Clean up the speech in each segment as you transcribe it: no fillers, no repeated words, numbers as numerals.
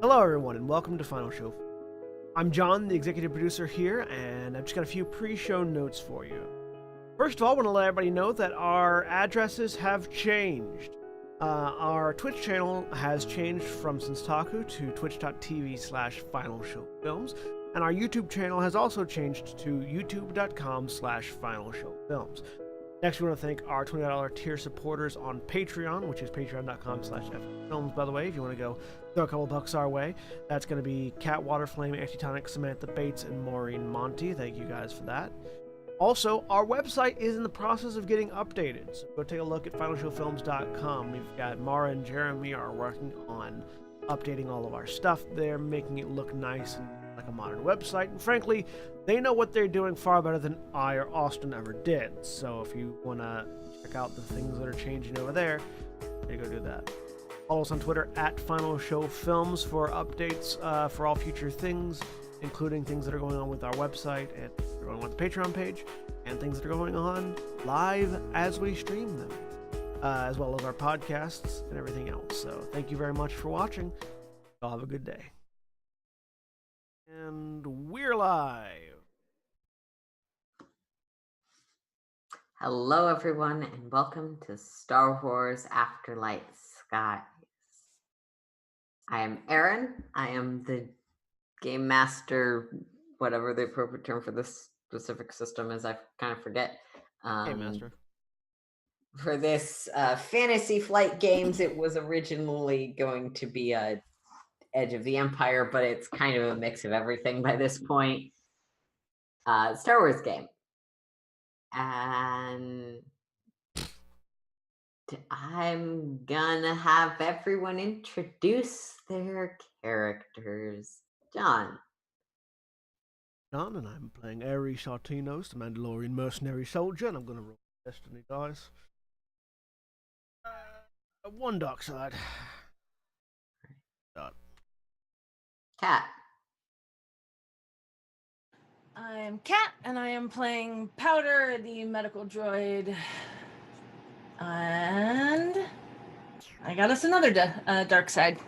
Hello, everyone, and welcome to Final Show. I'm John, the executive producer here, and I've just got a few pre-show notes for you. First of all, I want to let everybody know that our addresses have changed. Our Twitch channel has changed from Senstaku to twitch.tv/FinalShowFilms, and our YouTube channel has also changed to youtube.com/FinalShowFilms. Next, we want to thank our $20 tier supporters on Patreon, which is patreon.com/FFilms, by the way, if you want to go throw a couple bucks our way. That's going to be Cat, Waterflame, Antitonic, Samantha Bates, and Maureen Montee. Thank you guys for that. Also, our website is in the process of getting updated, so go take a look at finalshowfilms.com. We've got Mara and Jeremy are working on updating all of our stuff there, making it look nice and like a modern website, and frankly, they know what they're doing far better than I or Austin ever did. So if you want to check out the things that are changing over there, you go do that. Follow us on Twitter at Final Show Films for updates for all future things, including things that are going on with our website and going on with the Patreon page, and things that are going on live as we stream them, as well as our podcasts and everything else. So thank you very much for watching. Y'all have a good day. And we're live. Hello, everyone, and welcome to Star Wars Afterlight Skies. I am Aaron. I am the game master, whatever the appropriate term for this specific system is. I kind of forget. Game master. For this Fantasy Flight Games, it was originally going to be Edge of the Empire, but it's kind of a mix of everything by this point. Star Wars game. And I'm gonna have everyone introduce their characters. John. John, and I'm playing Ares Sartinos, the Mandalorian mercenary soldier, and I'm gonna roll Destiny dice. One dark side. Dot. Cat. I'm Kat, and I am playing Powder, the medical droid. And I got us another dark side.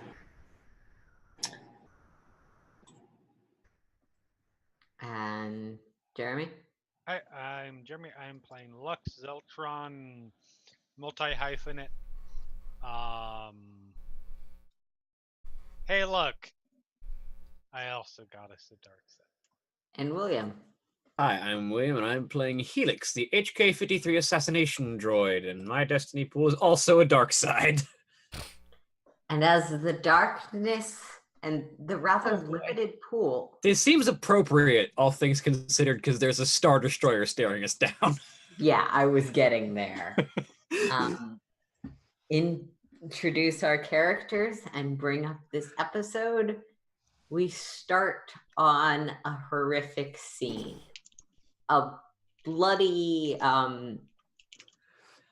And Jeremy. Hi, I'm Jeremy. I'm playing Lux Zeltron, multi-hyphenate. Hey, look. I also got us a dark side. And William. Hi, I'm William, and I'm playing Helix, the HK-53 assassination droid, and my destiny pool is also a dark side. And as the darkness and the rather limited pool. It seems appropriate, all things considered, because there's a Star Destroyer staring us down. Yeah, I was getting there. Introduce our characters and bring up this episode. We start on a horrific scene. A bloody,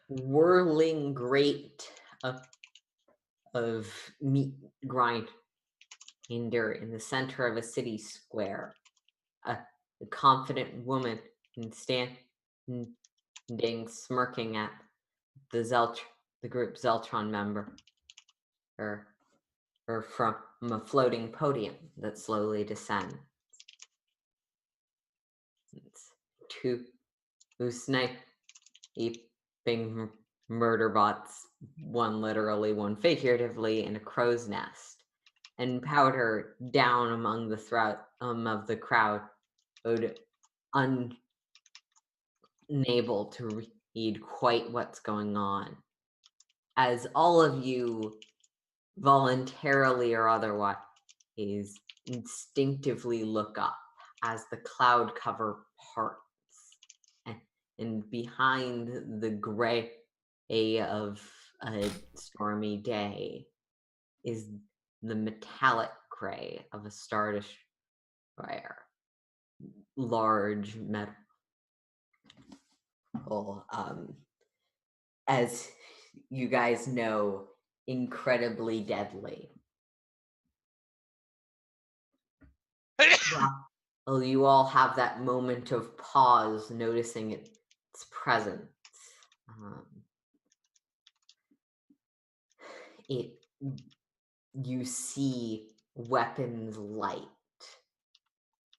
whirling grate of meat grinder in the center of a city square. A confident woman standing, smirking at the group Zeltron member, or from a floating podium that slowly descends. It's two sniping murder bots, one literally, one figuratively, in a crow's nest, and Powder down among the of the crowd, unable to read quite what's going on, as all of you, voluntarily or otherwise, instinctively look up as the cloud cover parts, and behind the gray of a stormy day is the metallic gray of a Star Destroyer. Large metal, as you guys know, incredibly deadly. Well, you all have that moment of pause, noticing its presence. You see weapons light.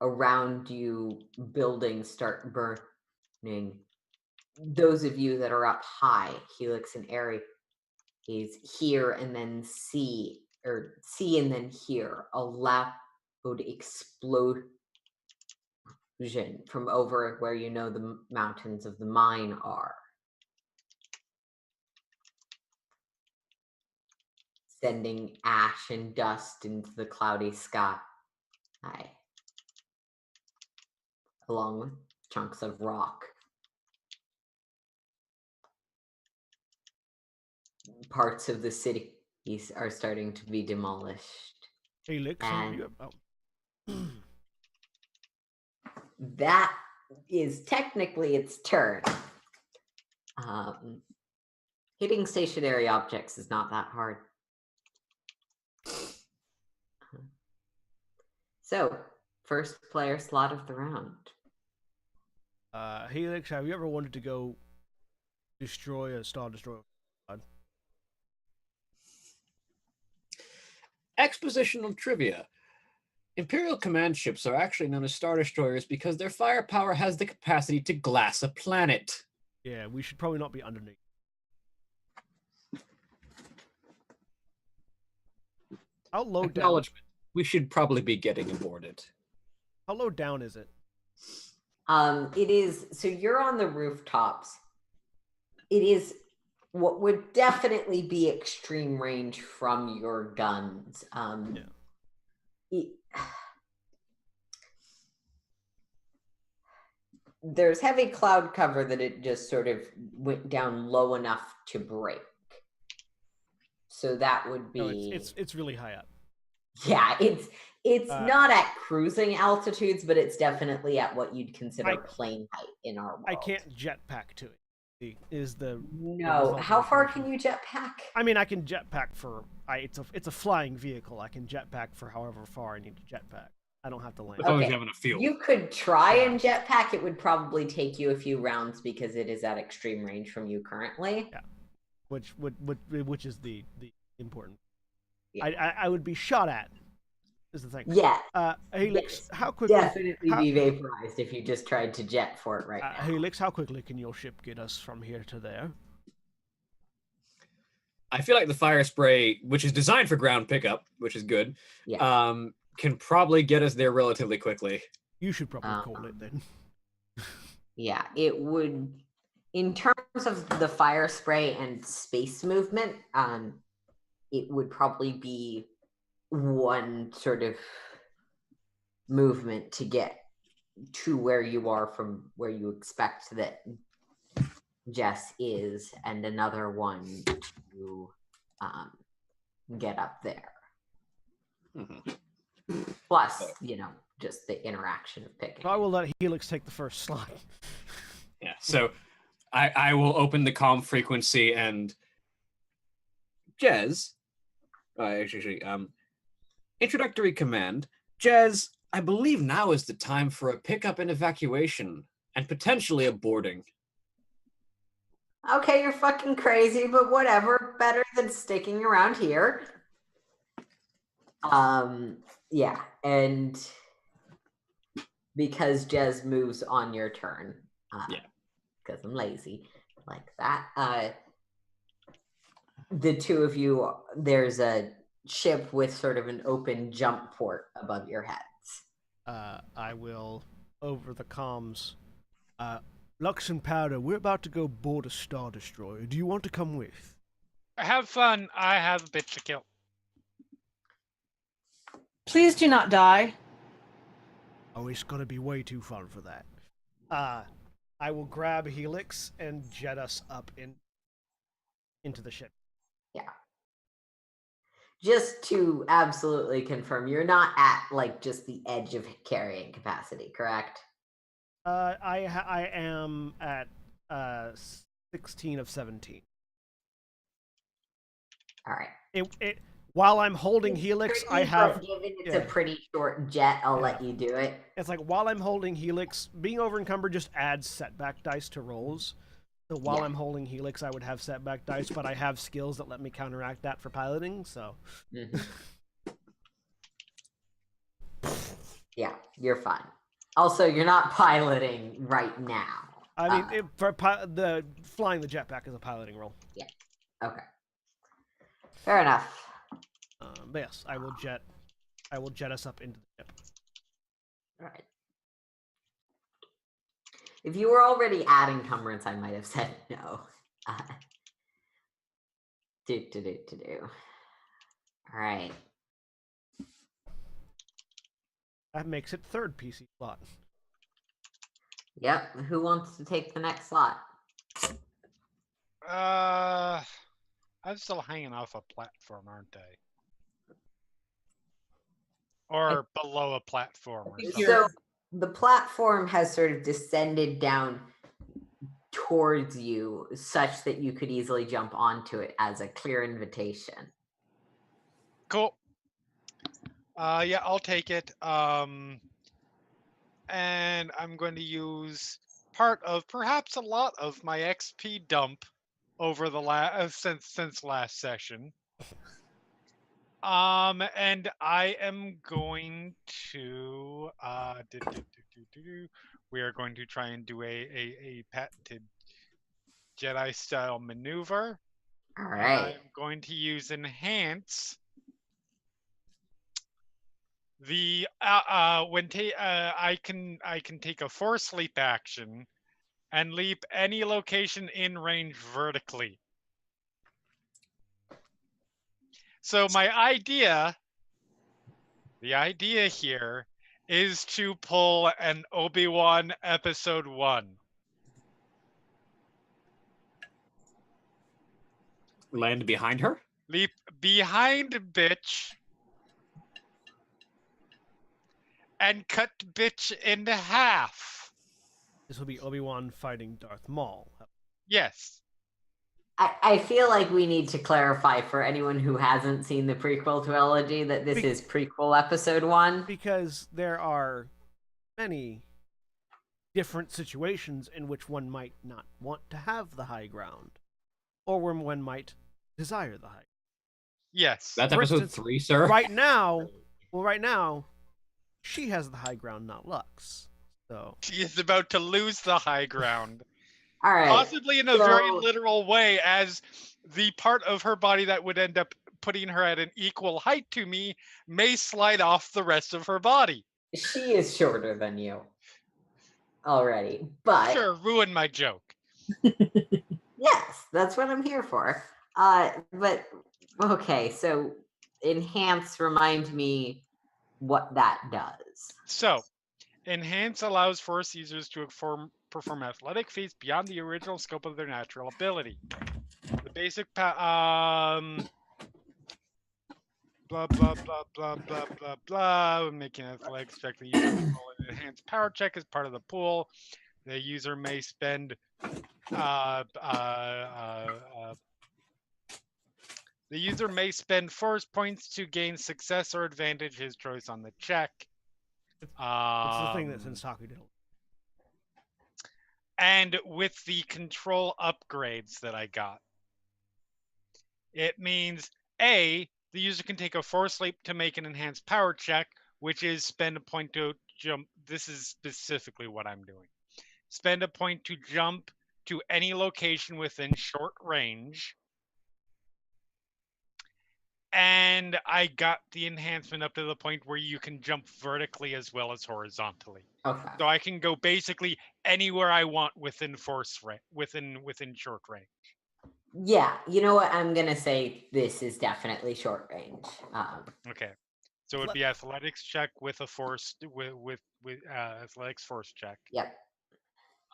Around you, buildings start burning. Those of you that are up high, Helix and Aerie, is hear and then see, or see and then hear a loud explosion from over where you know the mountains of the mine are. Sending ash and dust into the cloudy sky. Along with chunks of rock. Parts of the city are starting to be demolished. Helix, And oh. that is technically its turn. Hitting stationary objects is not that hard. So, first player slot of the round. Helix, have you ever wanted to go destroy a Star Destroyer? Expositional trivia. Imperial command ships are actually known as Star Destroyers because their firepower has the capacity to glass a planet. Yeah, we should probably not be underneath. How low down? Acknowledgement. We should probably be getting aboard it. How low down is it? It is, so you're on the rooftops. It is what would definitely be extreme range from your guns. There's heavy cloud cover that it just sort of went down low enough to break. So that would be. No, it's really high up. Yeah, it's not at cruising altitudes, but it's definitely at what you'd consider plane height in our world. I can't jetpack to it. No. How far can you jetpack? I mean, I can jetpack for. It's a flying vehicle. I can jetpack for however far I need to jetpack. I don't have to land. As long as you have enough fuel. You could try and jetpack. It would probably take you a few rounds because it is at extreme range from you currently. Yeah, which is the important. Yeah. I would be shot at. Is the thing. Yeah. Helix, yes. how quickly? Definitely be vaporized if you just tried to jet for it right now. Helix, how quickly can your ship get us from here to there? I feel like the fire spray, which is designed for ground pickup, which is good, can probably get us there relatively quickly. You should probably call it then. Yeah, it would. In terms of the fire spray and space movement, it would probably be one sort of movement to get to where you are from where you expect that Jess is, and another one to get up there. Mm-hmm. Plus, just the interaction of picking. I will let Helix take the first slot. Yeah, so I will open the comm frequency and Jez, introductory command. Jez, I believe now is the time for a pickup and evacuation, and potentially a boarding. Okay, you're fucking crazy, but whatever. Better than sticking around here. Yeah, and because Jez moves on your turn, because I'm lazy like that, the two of you, there's a ship with sort of an open jump port above your heads. I will, over the comms, Lux and Powder, we're about to go board a Star Destroyer. Do you want to come with? Have fun. I have a bit to kill. Please do not die. Oh, it's gonna be way too fun for that. I will grab Helix and jet us up into the ship. Yeah. Just to absolutely confirm, you're not at just the edge of carrying capacity, correct? I am at 16 of 17. All right. While I'm holding Helix, I have. Given it's a pretty short jet, I'll let you do it. It's like while I'm holding Helix, being overencumbered just adds setback dice to rolls. So while I'm holding Helix, I would have setback dice, but I have skills that let me counteract that for piloting. So. Yeah, you're fine. Also, you're not piloting right now. I mean, the flying the jetpack is a piloting role. Yeah. Okay. Fair enough. But yes, I will jet us up into the ship. All right. If you were already at encumbrance, I might have said no. Do. All right. That makes it third PC slot. Yep. Who wants to take the next slot? I'm still hanging off a platform, aren't I? Or below a platform or something. So the platform has sort of descended down towards you such that you could easily jump onto it as a clear invitation. Cool. Yeah, I'll take it. And I'm going to use part of perhaps a lot of my XP dump over the since last session. And I am going to we are going to try and do a patented Jedi style maneuver. All right. I'm going to use enhance. The I can take a force leap action and leap any location in range vertically. So the idea here is to pull an Obi-Wan Episode 1. Land behind her? Leap behind bitch and cut bitch in half. This will be Obi-Wan fighting Darth Maul. Yes. I feel like we need to clarify for anyone who hasn't seen the prequel trilogy that this is prequel episode 1. Because there are many different situations in which one might not want to have the high ground, or where one might desire the high ground. Yes. That's For episode instance, 3, sir. Right now, she has the high ground, not Lux. So She is about to lose the high ground. All right. Possibly in a very literal way, as the part of her body that would end up putting her at an equal height to me may slide off the rest of her body. She is shorter than you already, but Sure, ruin my joke. yes, that's what I'm here for. But okay, so enhance, remind me what that does. So, enhance allows Force users to perform athletic feats beyond the original scope of their natural ability. The basic blah blah blah blah blah blah blah. Making athletics check, the user can roll an enhanced power check as part of the pool. The user may spend force points to gain success or advantage, his choice on the check. it's the thing that Sensaku did. And with the control upgrades that I got, it means A, the user can take a force leap to make an enhanced power check, which is spend a point to jump. This is specifically what I'm doing. Spend a point to jump to any location within short range. And I got the enhancement up to the point where you can jump vertically as well as horizontally. Okay. So I can go basically anywhere I want within within short range. Yeah, you know what? I'm gonna say this is definitely short range. Okay, so it'd be athletics check with a force with athletics force check. Yep.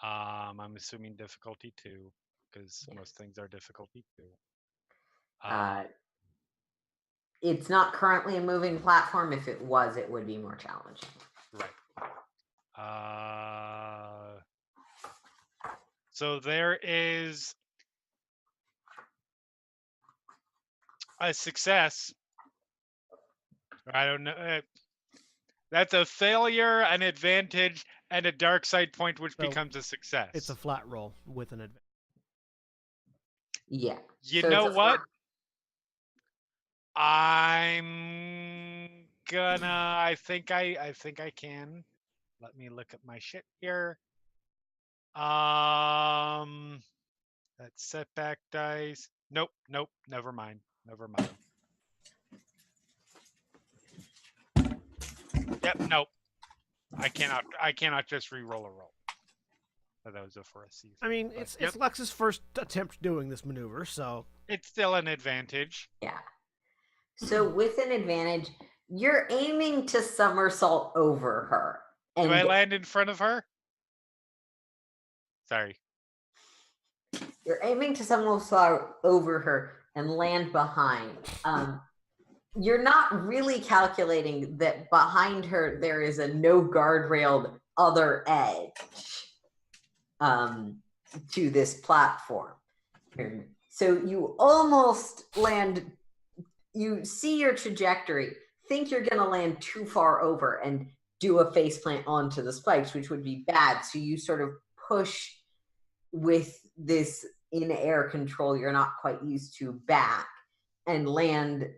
I'm assuming difficulty 2 because most things are difficulty 2. It's not currently a moving platform. If it was, it would be more challenging. Right. So there is a success. I don't know. That's a failure, an advantage, and a dark side point, which becomes a success. It's a flat roll with an advantage. Yeah. You know what? I'm I think I can. Let me look at my shit here. That's setback dice. Nope, never mind. Yep, nope. I cannot just re-roll a roll. Oh, that was a for a season. I mean, it's Lex's first attempt doing this maneuver, so it's still an advantage. Yeah. So with an advantage, you're aiming to somersault over her. And do I land in front of her? Sorry. You're aiming to somersault over her and land behind. You're not really calculating that behind her there is a no guardrailed other edge to this platform. So you almost land, you see your trajectory, think you're going to land too far over and do a faceplant onto the spikes, which would be bad. So you sort of push with this in-air control you're not quite used to back and land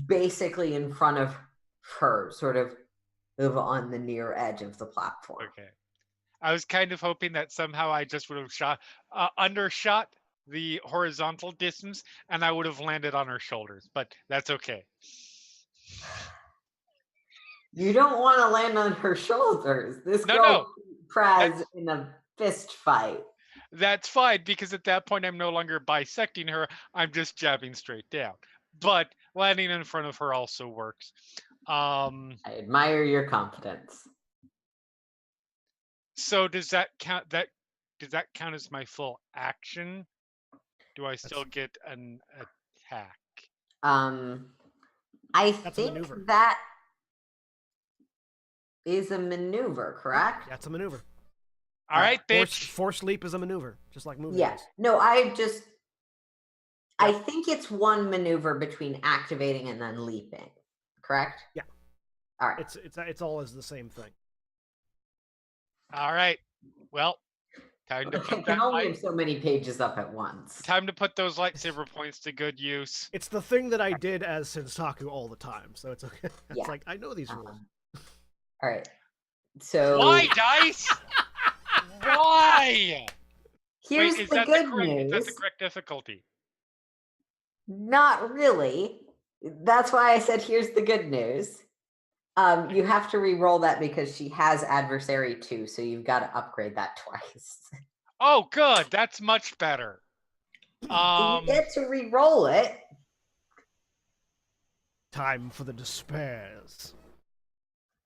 basically in front of her, sort of on the near edge of the platform. Okay. I was kind of hoping that somehow I just would have undershot the horizontal distance and I would have landed on her shoulders, but that's okay. You don't want to land on her shoulders. This girl Praz in a fist fight. That's fine, because at that point I'm no longer bisecting her, I'm just jabbing straight down. But landing in front of her also works. I admire your confidence. So does that count? Does that count as my full action? Do I still get an attack? I think that is a maneuver, correct? That's a maneuver. All right, bitch. Force leap is a maneuver, just like moving. Yeah. No, I think it's one maneuver between activating and then leaping. Correct? Yeah. All right. It's all is the same thing. All right. Well, time to put I can only have so many pages up at once. Time to put those lightsaber points to good use. It's the thing that I did as Sensaku all the time, so it's okay. It's like I know these rules. All right. So why dice? Why? Here's Wait, the good news. Is that the correct difficulty? Not really. That's why I said here's the good news. You have to re-roll that because she has adversary too, so you've got to upgrade that twice. Oh, good. That's much better. You get to re-roll it. Time for the despairs.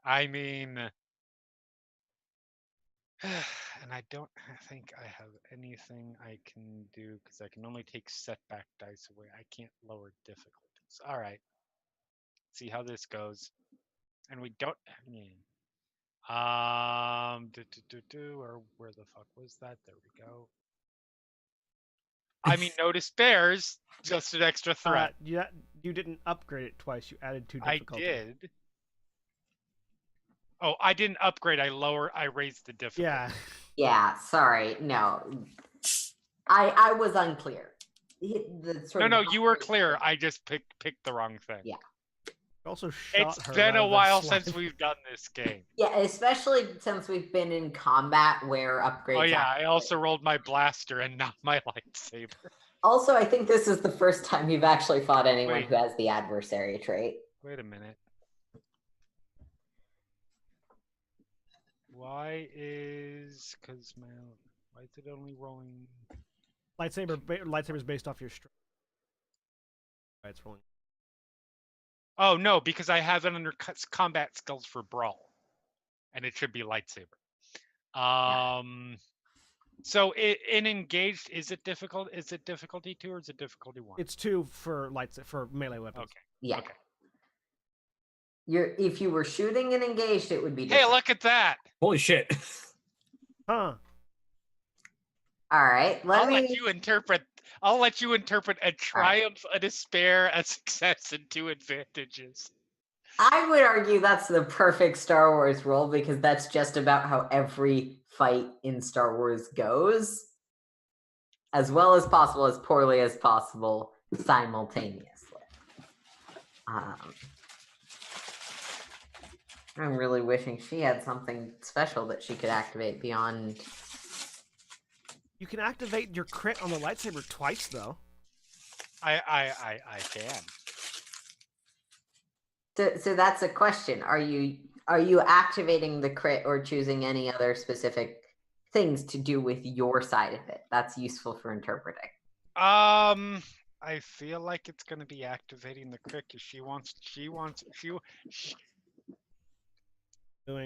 I mean, and I don't think I have anything I can do because I can only take setback dice away. I can't lower difficulties. All right. See how this goes. And we don't. Or where the fuck was that? There we go. I mean, no despairs, just an extra threat. You didn't upgrade it twice. You added 2 difficulties. I did. Oh, I didn't upgrade. I raised the difficulty. Yeah. Yeah. Sorry. No. I was unclear. No, you were clear. I just picked the wrong thing. Yeah. Also shot it's been a while since we've done this game. Yeah, especially since we've been in combat where upgrades. Oh yeah, I also rolled my blaster and not my lightsaber. Also, I think this is the first time you've actually fought anyone who has the adversary trait. Wait a minute. Why is it only rolling? Lightsaber's based off your strength. Right, it's rolling. Oh no, because I have it under combat skills for brawl, and it should be lightsaber. So in engaged, is it difficult? Is it difficulty 2 or is it difficulty 1? It's 2 for for melee weapons. Okay. Yeah. Okay. If you were shooting and engaged, it would be different. Hey, look at that! Holy shit! Huh. All right. I'll let you interpret a triumph, a despair, a success, and 2 advantages. I would argue that's the perfect Star Wars role because that's just about how every fight in Star Wars goes. As well as possible, as poorly as possible, simultaneously. I'm really wishing she had something special that she could activate beyond. You can activate your crit on the lightsaber twice, though. I can. So that's a question. Are you activating the crit or choosing any other specific things to do with your side of it? That's useful for interpreting. I feel like it's gonna be activating the crit because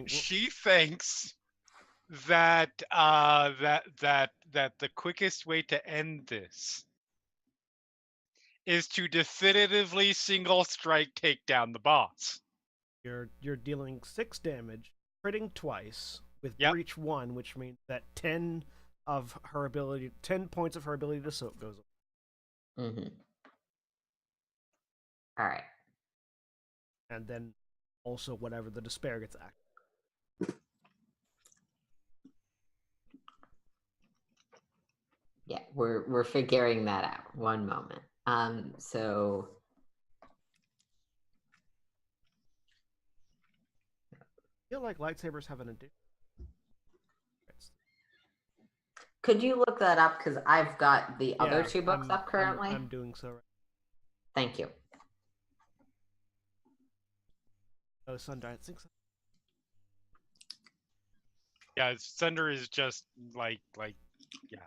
she thinks that that the quickest way to end this is to definitively single strike take down the boss. You're dealing 6 damage, critting twice with Yep. breach 1, which means that 10 points of her ability to soak goes away. Mm-hmm. All right. And then also whatever the despair gets activated. Yeah, we're figuring that out. One moment. So I feel like lightsabers have an addition. could you look that up? Because I've got the other 2 books up currently. I'm doing so right. Thank you. Oh, Sunder, I think so. Yeah, Thunder is just like yeah.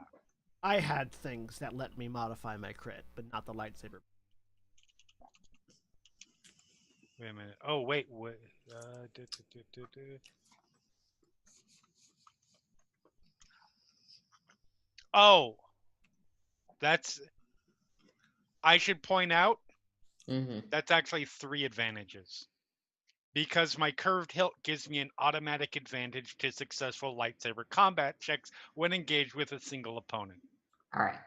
I had things that let me modify my crit, but not the lightsaber. Wait a minute. Oh wait. Oh, that's. I should point out Mm-hmm. that's actually 3 advantages. Because my curved hilt gives me an automatic advantage to successful lightsaber combat checks when engaged with a single opponent. All right.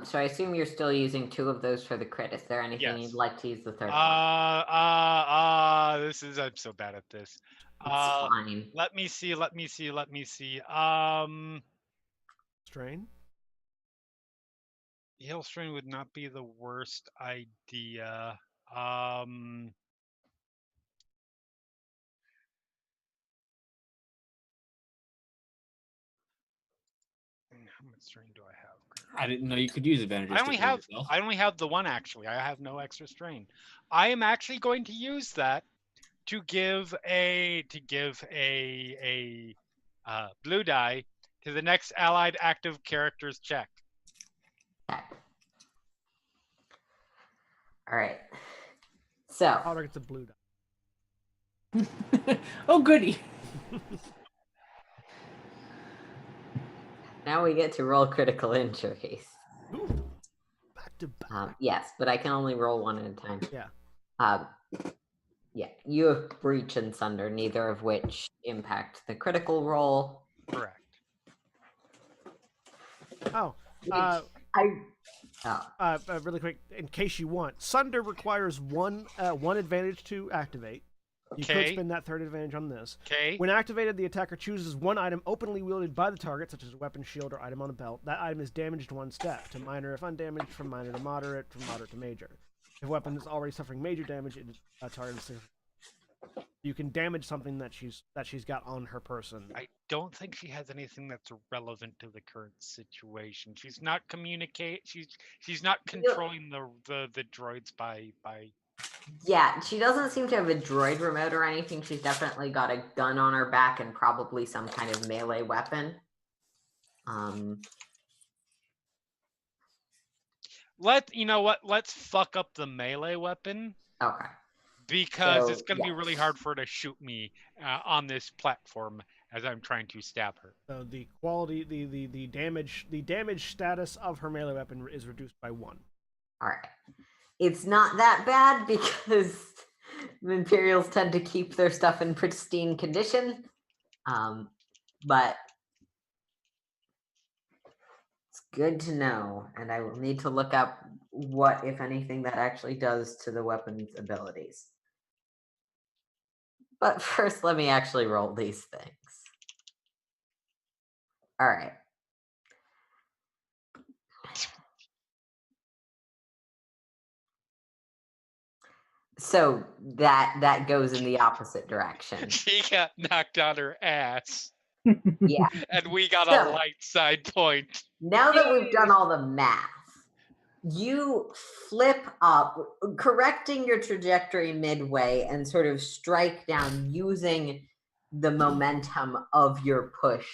So I assume you're still using 2 of those for the crit. Is there anything Yes. you'd like to use the third one? I'm so bad at this. It's fine. Let me see. Strain? Hail strain would not be the worst idea. How much strain do I have? I didn't know you could use advantages. I only have the one actually. I have no extra strain. I am actually going to use that to give a blue die to the next allied active character's check. Okay. All right. So Powder gets a blue die. Oh, goody. now we get to roll critical injuries. Ooh, back to back. Yes, but I can only roll one at a time. Yeah. Yeah, you have breach and sunder, neither of which impact the critical roll. Correct. Oh, really quick, in case you want, Sunder requires one advantage to activate. You could spend that third advantage on this. Okay. When activated, the attacker chooses one item openly wielded by the target, such as a weapon, shield, or item on a belt. That item is damaged 1 step, to minor if undamaged, from minor to moderate, from moderate to major. If a weapon is already suffering major damage, it is target. You can damage something that she's got on her person. I don't think she has anything that's relevant to the current situation. She's not She's not controlling the droids by. Yeah, she doesn't seem to have a droid remote or anything. She's definitely got a gun on her back and probably some kind of melee weapon. Let's fuck up the melee weapon. Okay. Because it's going to be really hard for her to shoot me on this platform as I'm trying to stab her. So the quality, the damage status of her melee weapon is reduced by 1. All right. It's not that bad because the Imperials tend to keep their stuff in pristine condition. But it's good to know, and I will need to look up what, if anything, that actually does to the weapon's abilities. But first, let me actually roll these things. All right. So that goes in the opposite direction. She got knocked on her ass, Yeah. and we got So- a light side point. Now that we've done all the math, you flip up, correcting your trajectory midway and sort of strike down using the momentum of your push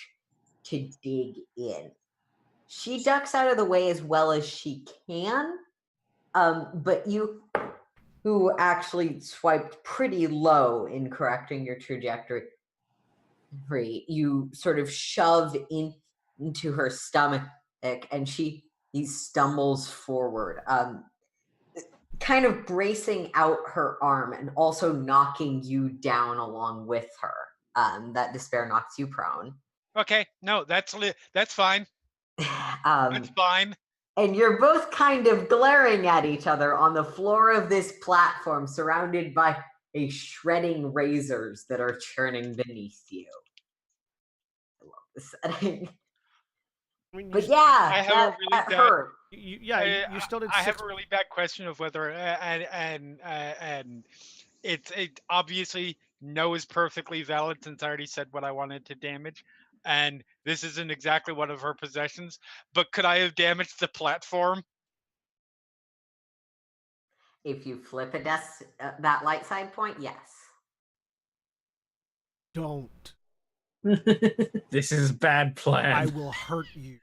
to dig in. She ducks out of the way as well as she can, but you, who actually swiped pretty low in correcting your trajectory, you sort of shove into her stomach, and he stumbles forward, kind of bracing out her arm and also knocking you down along with her. That despair knocks you prone. Okay, no, that's fine. That's fine. And you're both kind of glaring at each other on the floor of this platform, surrounded by a shredding razors that are churning beneath you. I love the setting. I mean, But yeah, I have a really that bad- hurt. you still did. I have a really bad question of whether and it obviously no is perfectly valid since I already said what I wanted to damage, and this isn't exactly one of her possessions. But could I have damaged the platform? If you flip that light side point, yes. Don't. This is a bad plan. I will hurt you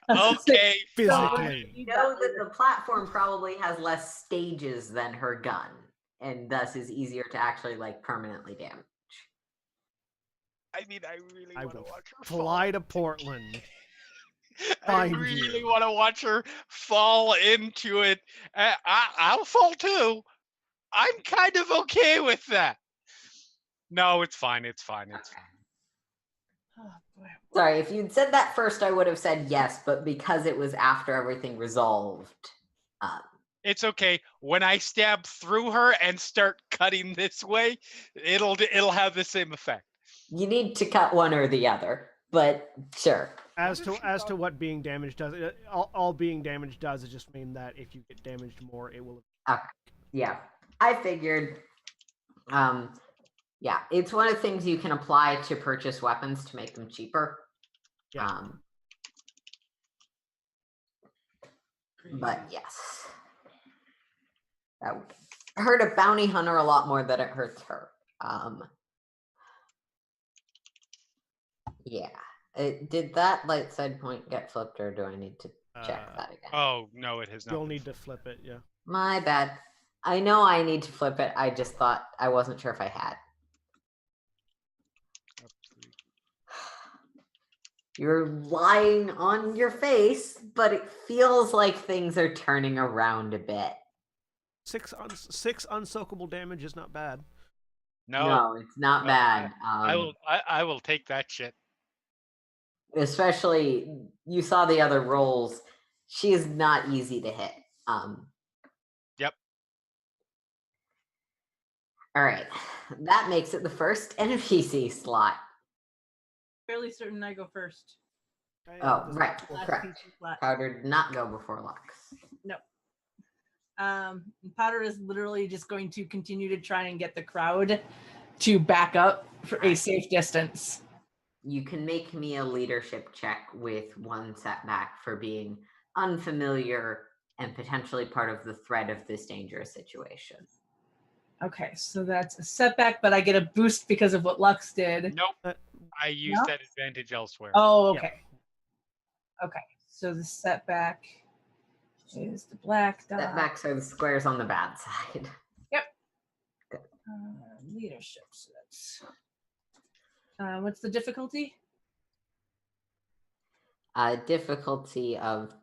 Okay, physically. You know that the platform probably has less stages than her gun, and thus is easier to actually permanently damage. I mean, I really I want to will watch her fly fall. to Portland. I find really you. want to watch her fall into it. I'll fall too. I'm kind of okay with that. No, it's fine. It's fine. It's fine. Oh, boy. Sorry, if you'd said that first, I would have said yes, but because it was after everything resolved. It's okay. When I stab through her and start cutting this way, it'll have the same effect. You need to cut one or the other, but sure. As to what being damaged does, all being damaged does is just mean that if you get damaged more, it will. Yeah, I figured. Yeah, it's one of the things you can apply to purchase weapons to make them cheaper. Yeah. But yes, that would hurt a bounty hunter a lot more than it hurts her. Yeah. Did that light side point get flipped, or do I need to check that again? Oh no, it has not. You'll been need to flipped. flip it. Yeah. My bad. I know I need to flip it. I just thought I wasn't sure if I had. You're lying on your face, but it feels like things are turning around a bit. 6 unsoakable damage is not bad. No, it's not No, bad. I will take that shit. Especially, you saw the other rolls. She is not easy to hit. Yep. All right, that makes it the first NPC slot. Fairly certain I go first. Oh, right, Last correct. PC slot. Powder did not go before Lux. No. Powder is literally just going to continue to try and get the crowd to back up for a safe distance. You can make me a leadership check with 1 setback for being unfamiliar and potentially part of the threat of this dangerous situation. Okay, so that's a setback, but I get a boost because of what Lux did. Nope. I used No? that advantage elsewhere. Oh, Yeah. okay. Okay, so the setback is the black dot. Setbacks are the squares on the bad side. Leadership. So that's what's the difficulty? Difficulty of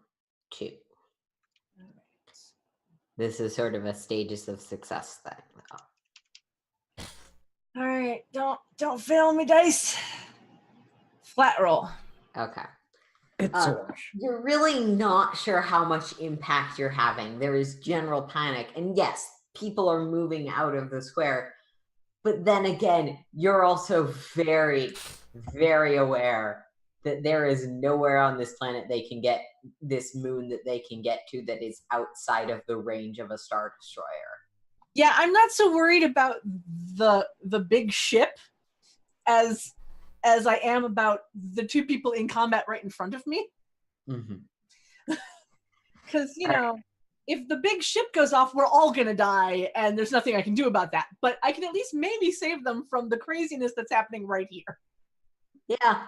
2. This is sort of a stages of success thing. All right, don't fail me, dice. Flat roll. Okay. It's a wash. You're really not sure how much impact you're having. There is general panic. And yes, people are moving out of the square. But then again, you're also very, very aware that there is nowhere on this planet they can get this moon that they can get to that is outside of the range of a Star Destroyer. Yeah, I'm not so worried about the big ship as I am about the two people in combat right in front of me. Mm-hmm. Because, if the big ship goes off, we're all going to die, and there's nothing I can do about that. But I can at least maybe save them from the craziness that's happening right here. Yeah.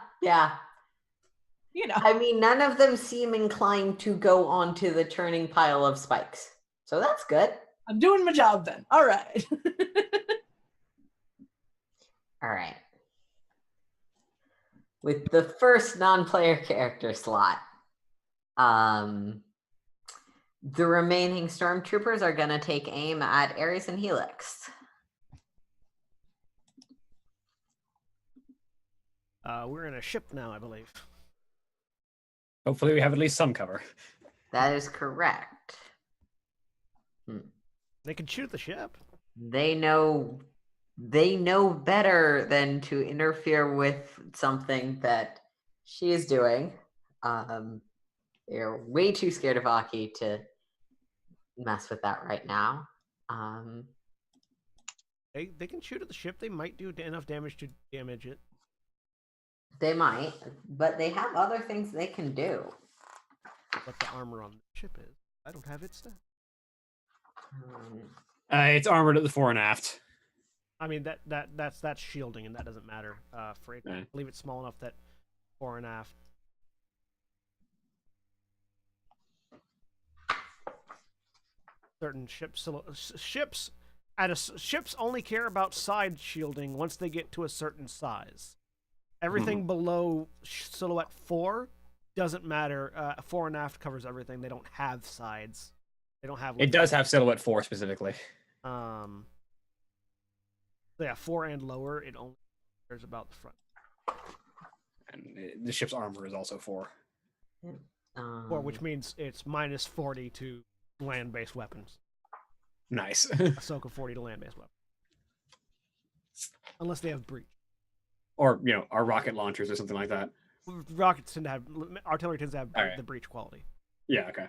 I mean, none of them seem inclined to go onto the turning pile of spikes. So that's good. I'm doing my job then. All right. All right. With the first non-player character slot, the remaining stormtroopers are going to take aim at Ares and Helix. We're in a ship now, I believe. Hopefully we have at least some cover. That is correct. They can shoot the ship. They know better than to interfere with something that she is doing. They're way too scared of Aki to mess with that right now. They can shoot at the ship. They might do enough damage to damage it. They might, but they have other things they can do. What the armor on the ship is. I don't have it set. It's armored at the fore and aft. I mean that's shielding, and that doesn't matter. For it, I believe it's small enough that fore and aft. Certain ships only care about side shielding once they get to a certain size. Everything below silhouette 4 doesn't matter. Fore and aft covers everything. They don't have sides. They don't have. It does have silhouette 4 specifically. So yeah, 4 and lower. It only cares about the front. And the ship's armor is also 4. 4, which means it's minus 40 to land-based weapons. Nice. Ahsoka 40 to land-based weapons. Unless they have breach. Or, our rocket launchers or something like that. Rockets tend to have, artillery tends to have right. the breach quality. Yeah, okay.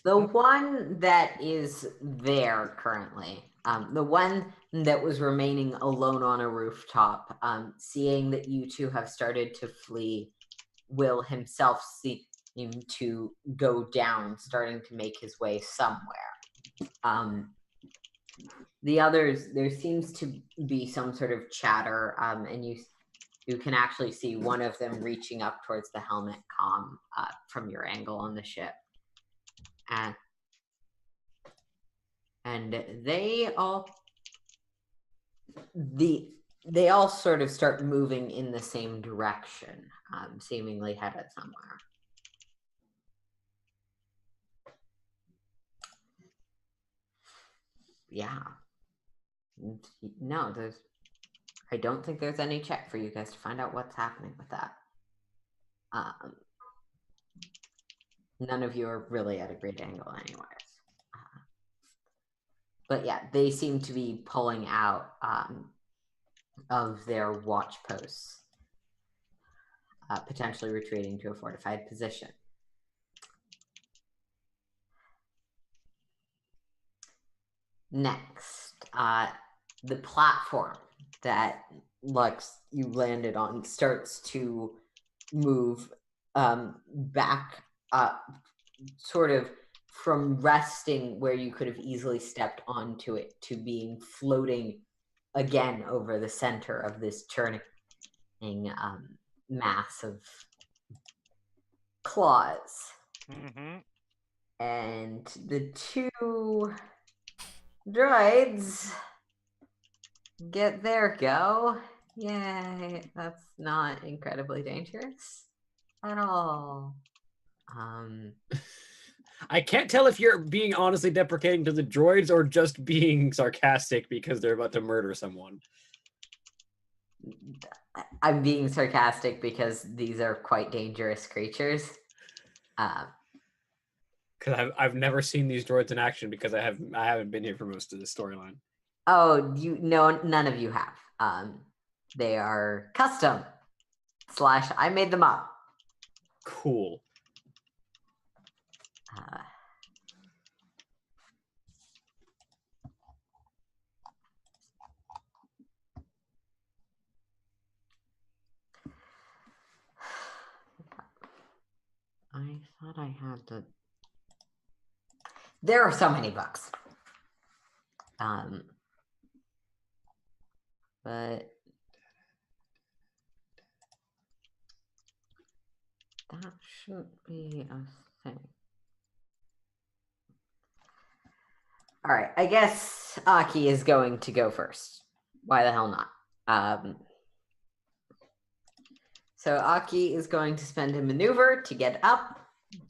The one that is there currently, the one that was remaining alone on a rooftop, seeing that you two have started to flee, will himself seem to go down, starting to make his way somewhere. The others, there seems to be some sort of chatter, and you can actually see one of them reaching up towards the helmet comm from your angle on the ship. And they all sort of start moving in the same direction, seemingly headed somewhere. Yeah. No, I don't think there's any check for you guys to find out what's happening with that. None of you are really at a great angle anyways. But yeah, they seem to be pulling out of their watch posts, potentially retreating to a fortified position. Next, the platform that Lux you landed on starts to move back up, sort of from resting where you could have easily stepped onto it to being floating again over the center of this churning mass of claws. And the two droids get their go. Yay, that's not incredibly dangerous at all. I can't tell if you're being honestly deprecating to the droids or just being sarcastic because they're about to murder someone. I'm being sarcastic because these are quite dangerous creatures. Because I've never seen these droids in action because I haven't been here for most of the storyline. Oh, none of you have. They are custom / I made them up. Cool. I thought I had to. There are so many books. But that shouldn't be a thing. All right, I guess Aki is going to go first. Why the hell not? So Aki is going to spend a maneuver to get up,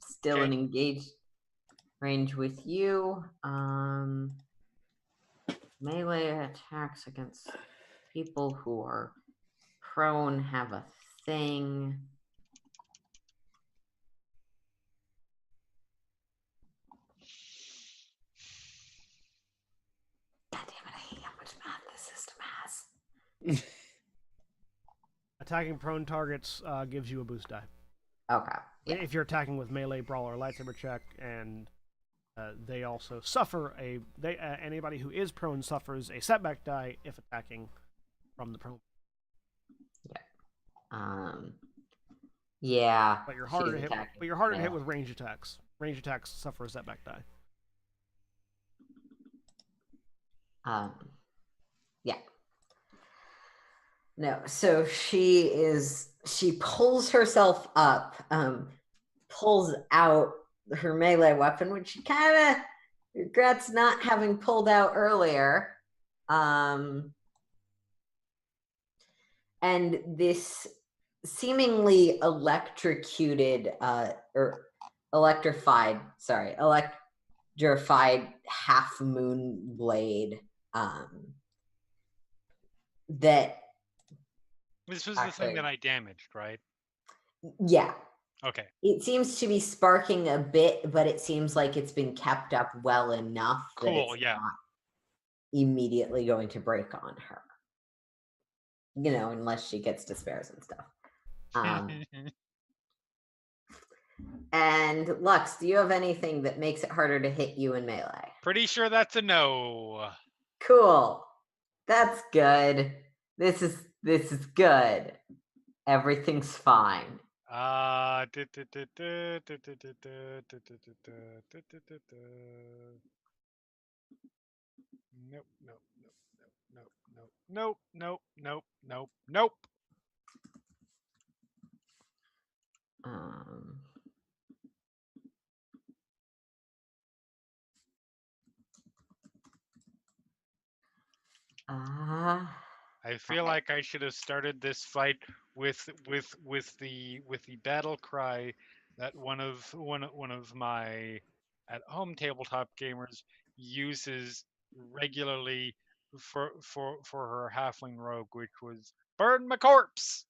still Okay. in engaged range with you. Melee attacks against people who are prone have a thing. God damn it, I hate how much math this system has. Attacking prone targets gives you a boost die. Okay. Yeah. If you're attacking with melee, brawl, or lightsaber check, and they also suffer anybody who is prone suffers a setback die if attacking from the prone. Yeah. But you're harder to hit. attacking. But you're harder to hit with range attacks. Range attacks suffer a setback die. Yeah. No, so she pulls herself up, pulls out her melee weapon, which she kind of regrets not having pulled out earlier. And this seemingly electrified half moon blade that This was the thing that I damaged, right? Yeah. Okay. It seems to be sparking a bit, but it seems like it's been kept up well enough that Cool, it's yeah. not immediately going to break on her. Unless she gets to spares and stuff. And Lux, do you have anything that makes it harder to hit you in melee? Pretty sure that's a no. Cool. That's good. This is good. Everything's fine. Nope, nope, nope, nope, nope, nope, nope, nope, nope, nope. I feel like I should have started this fight with the battle cry that one of my at home tabletop gamers uses regularly for her halfling rogue, which was "Burn my corpse."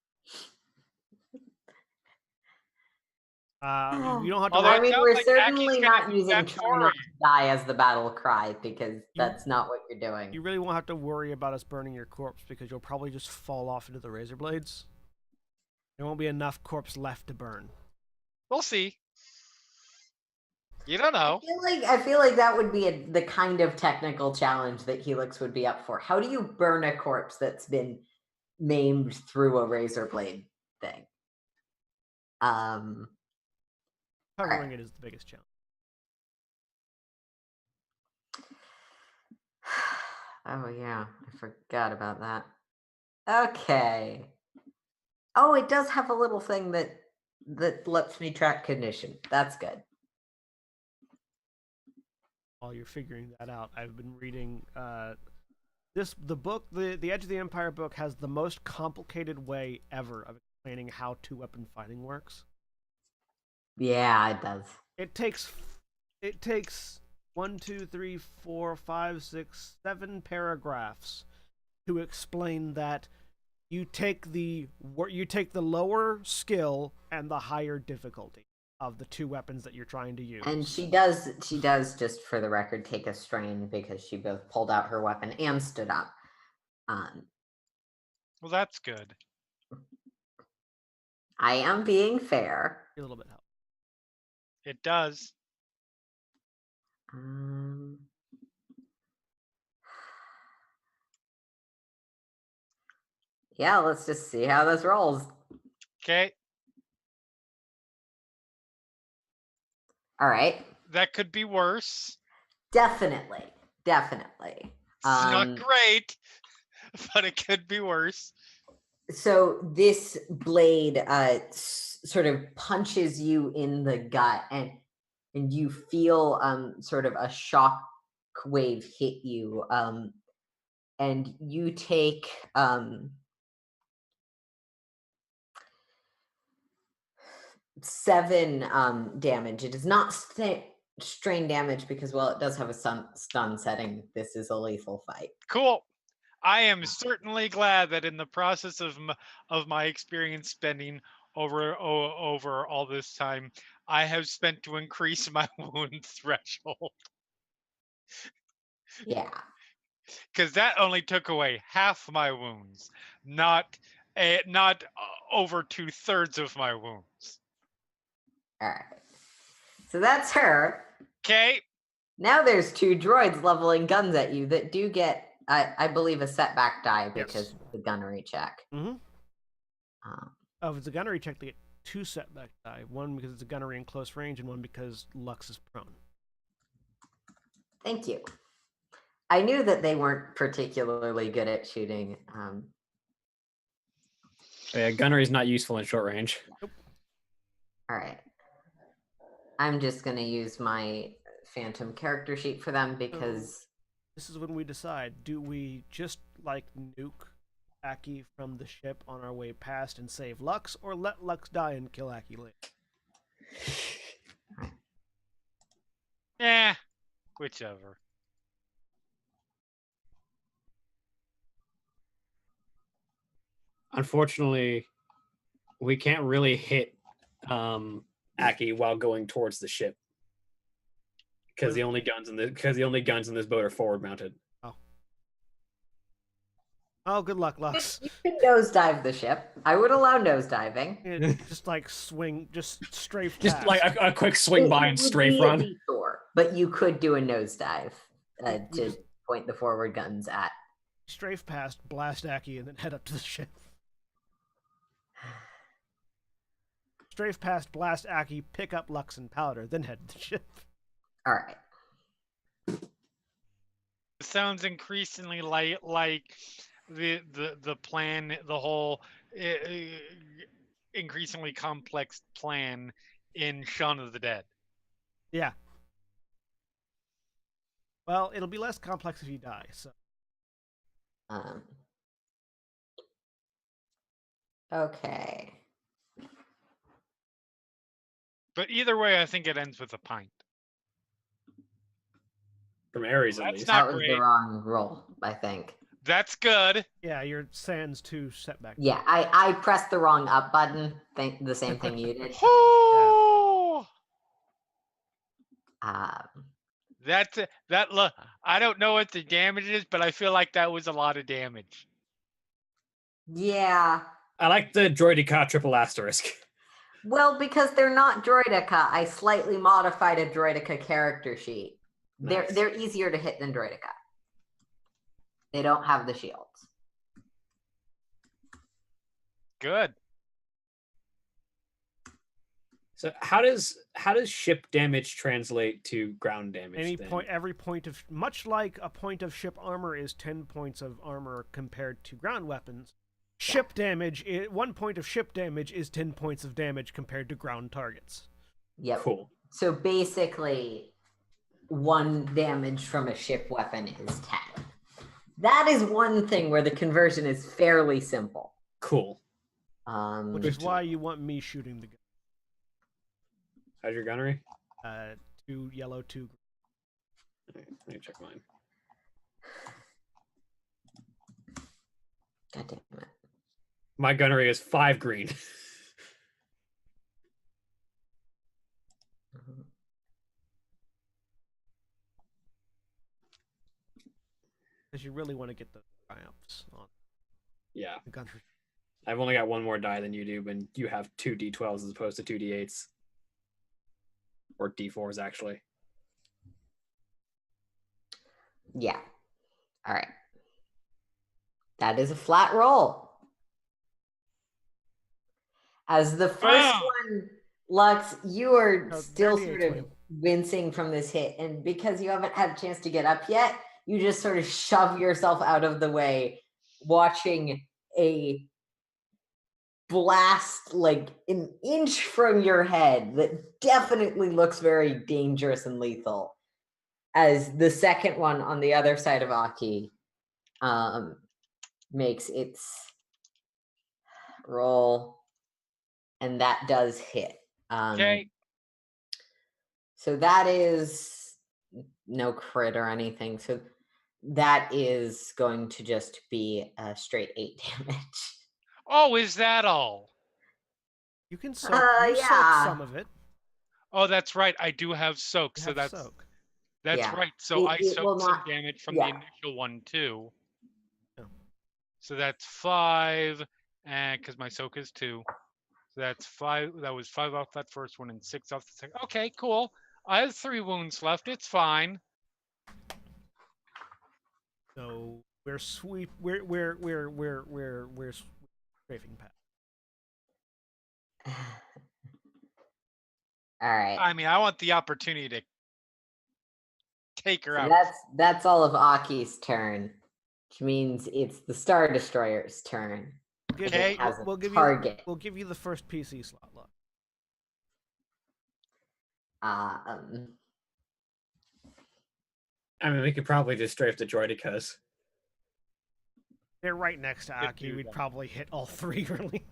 You don't have to. Although I it mean, sounds we're like certainly Aki's not gonna do using that "Try for Not you. to Die" as the battle cry because that's not what you're doing. You really won't have to worry about us burning your corpse because you'll probably just fall off into the razor blades. There won't be enough corpse left to burn. We'll see. You don't know. I feel like that would be the kind of technical challenge that Helix would be up for. How do you burn a corpse that's been maimed through a razor blade thing? Covering it is the biggest challenge. Oh yeah, I forgot about that. Okay. Oh, it does have a little thing that lets me track condition. That's good. While you're figuring that out, I've been reading the book, the Edge of the Empire book has the most complicated way ever of explaining how two-weapon fighting works. Yeah, it does. It takes 1, 2, 3, 4, 5, 6, 7 paragraphs to explain that you take the lower skill and the higher difficulty. of the two weapons that you're trying to use. And she does, just for the record, take a strain because she both pulled out her weapon and stood up. Well, that's good. I am being fair. A little bit help. It does. Yeah, let's just see how this rolls. Okay. All right. That could be worse. Definitely. It's not great, but it could be worse. So this blade sort of punches you in the gut, and you feel sort of a shock wave hit you, and you take 7 damage. It is not strain damage because, well, it does have a stun setting. This is a lethal fight. Cool. I am certainly glad that in the process of my experience spending over all this time, I have spent to increase my wound threshold. Yeah. Because that only took away half my wounds, not over 2/3 of my wounds. All right. So that's her. Okay. Now there's 2 droids leveling guns at you that do get, I believe, a setback die because of the gunnery check. Mm-hmm. If it's a gunnery check, they get 2 setback die. One because it's a gunnery in close range, and one because Lux is prone. Thank you. I knew that they weren't particularly good at shooting. Yeah, gunnery is not useful in short range. Nope. All right. I'm just going to use my phantom character sheet for them because... This is when we decide, do we just, like, nuke Aki from the ship on our way past and save Lux, or let Lux die and kill Aki later? Eh, whichever. Unfortunately, we can't really hit Aki while going towards the ship because the only guns in this boat are forward mounted. Oh, good luck, Lux. You can nosedive the ship. I would allow nosediving. Just like swing, just strafe Just past. like a quick swing by and strafe run. run. But you could do a nosedive to point the forward guns at. Strafe past, blast Aki, and then head up to the ship. Strafe past, blast Aki, pick up Lux and powder, then head to the ship. All right. It sounds increasingly like the plan, the whole increasingly complex plan in Shaun of the Dead. Yeah. Well, it'll be less complex if you die, so. Okay. But either way, I think it ends with a pint. From Ares, at That's least. not That was great. the wrong roll, I think. That's good. Yeah, your sans 2 setback. Yeah, I pressed the wrong up button. The same thing you did. I don't know what the damage is, but I feel like that was a lot of damage. Yeah. I like the Droidica triple asterisk. Well, because they're not Droidica, I slightly modified a Droidica character sheet. Nice. They're easier to hit than Droidica. They don't have the shields. Good. So how does ship damage translate to ground damage? Every point of, much like a point of ship armor is 10 points of armor compared to ground weapons. Ship damage, 1 point of ship damage is 10 points of damage compared to ground targets. Yep. Cool. So basically, 1 damage from a ship weapon is 10. That is one thing where the conversion is fairly simple. Cool. Which is why you want me shooting the gun. How's your gunnery? 2 yellow, 2 green. Right, let me check mine. God damn it. My gunnery is 5 green. because you really want to get the triumphs on Yeah. the country. I've only got one more die than you do, when you have 2 D12s as opposed to 2 D8s. Or D4s, actually. Yeah. All right. That is a flat roll. As the first one, Lux, you are still sort of wincing from this hit. And because you haven't had a chance to get up yet, you just sort of shove yourself out of the way, watching a blast like an inch from your head that definitely looks very dangerous and lethal. As the second one on the other side of Aki makes its roll, and that does hit. Okay. So that is no crit or anything. So that is going to just be a straight 8 damage. Oh, is that all? You can soak, soak yeah. some of it. Oh, that's right. I do have soak, You so have that's soak. that's right. So I It will soaked some not- damage from yeah. the initial one too. Yeah. So that's 5, and because my soak is 2, so that's 5. That was 5 off that first one and 6 off the second. Okay, cool. I have 3 wounds left. It's fine. So we're strafing past. All right. I mean, I want the opportunity to take her So out. that's all of Aki's turn, which means it's the Star Destroyer's turn. Okay. We'll give target. you the first PC slot. Look. I mean, we could probably just strafe the Droidicas. They're right next to Aki. do We'd that. probably hit all 3 really.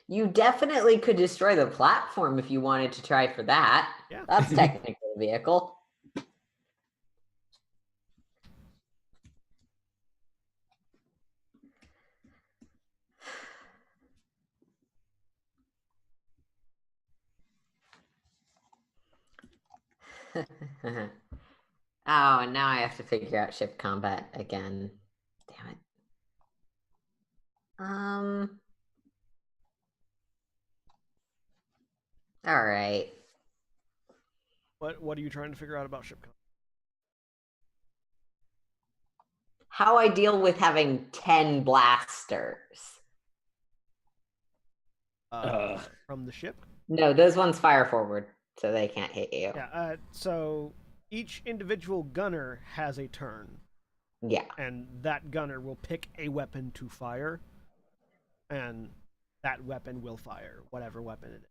You definitely could destroy the platform if you wanted to try for that. Yeah. That's technically a vehicle. Oh, and now I have to figure out ship combat again. Damn it. All right. What are you trying to figure out about ship combat? How I deal with having 10 blasters. From the ship? No, those ones fire forward, so they can't hit you. Yeah. So each individual gunner has a turn. Yeah. And that gunner will pick a weapon to fire, and that weapon will fire whatever weapon it is.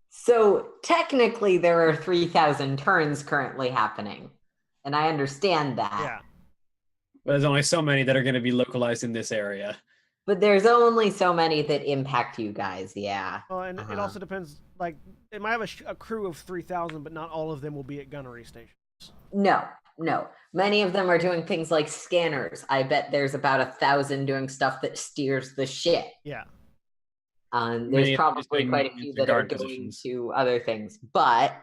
So technically, there are 3,000 turns currently happening, and I understand that. Yeah. But there's only so many that are going to be localized in this area. But there's only so many that impact you guys, yeah. Well, and it also depends. Like, it might have a crew of 3,000, but not all of them will be at gunnery stations. No. Many of them are doing things like scanners. I bet there's about 1,000 doing stuff that steers the ship. Yeah. There's probably quite a few that are going to other things. But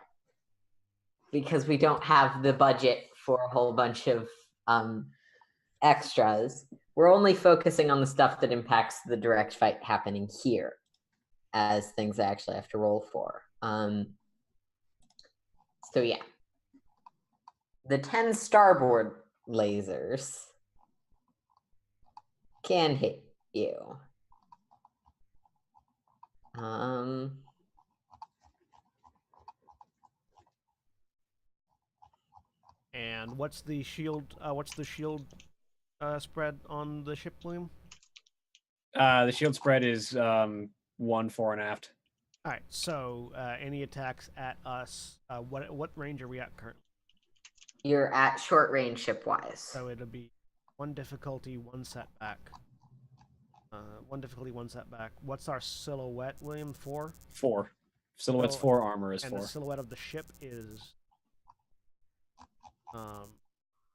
because we don't have the budget for a whole bunch of extras, we're only focusing on the stuff that impacts the direct fight happening here as things I actually have to roll for. So yeah. The 10 starboard lasers can hit you. And what's the shield? Spread on the ship, William? The shield spread is 1 fore and aft. All right. So any attacks at us? What range are we at currently? You're at short range ship-wise. So it'll be 1 difficulty, 1 setback. 1 difficulty, 1 setback. What's our silhouette, William? 4? 4. Silhouette's 4, armor is 4. And the silhouette of the ship is...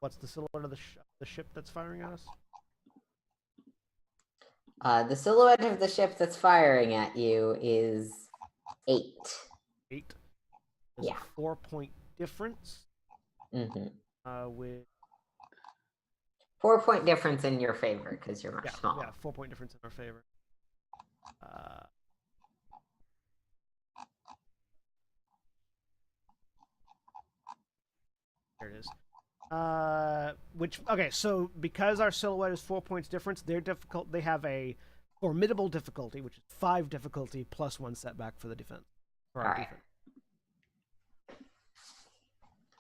what's the silhouette of the ship that's firing at us? The silhouette of the ship that's firing at you is 8. 8? There's Yeah. a 4-point difference. With 4-point difference in your favor because you're much smaller. Yeah, 4-point difference in our favor. There it is. Okay, so because our silhouette is 4 points difference, they have a formidable difficulty, which is 5 difficulty plus 1 setback for the defense. For our defense.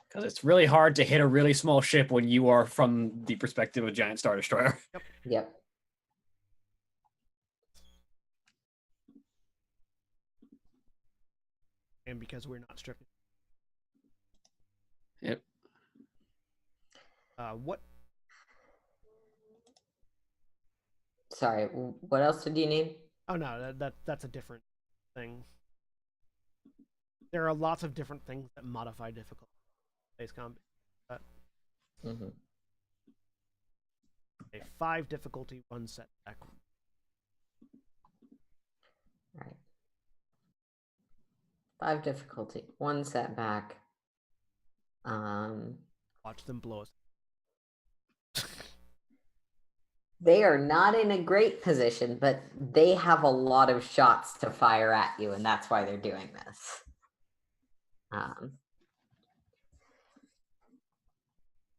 Because it's really hard to hit a really small ship when you are from the perspective of a giant Star Destroyer. Yep. And because we're not stripping. Yep. What? Sorry, what else did you need? Oh no, that's a different thing. There are lots of different things that modify difficulty. Base combat. A 5 difficulty, 1 setback. Right. 5 difficulty, 1 setback. Watch them blow us. They are not in a great position, but they have a lot of shots to fire at you, and that's why they're doing this. I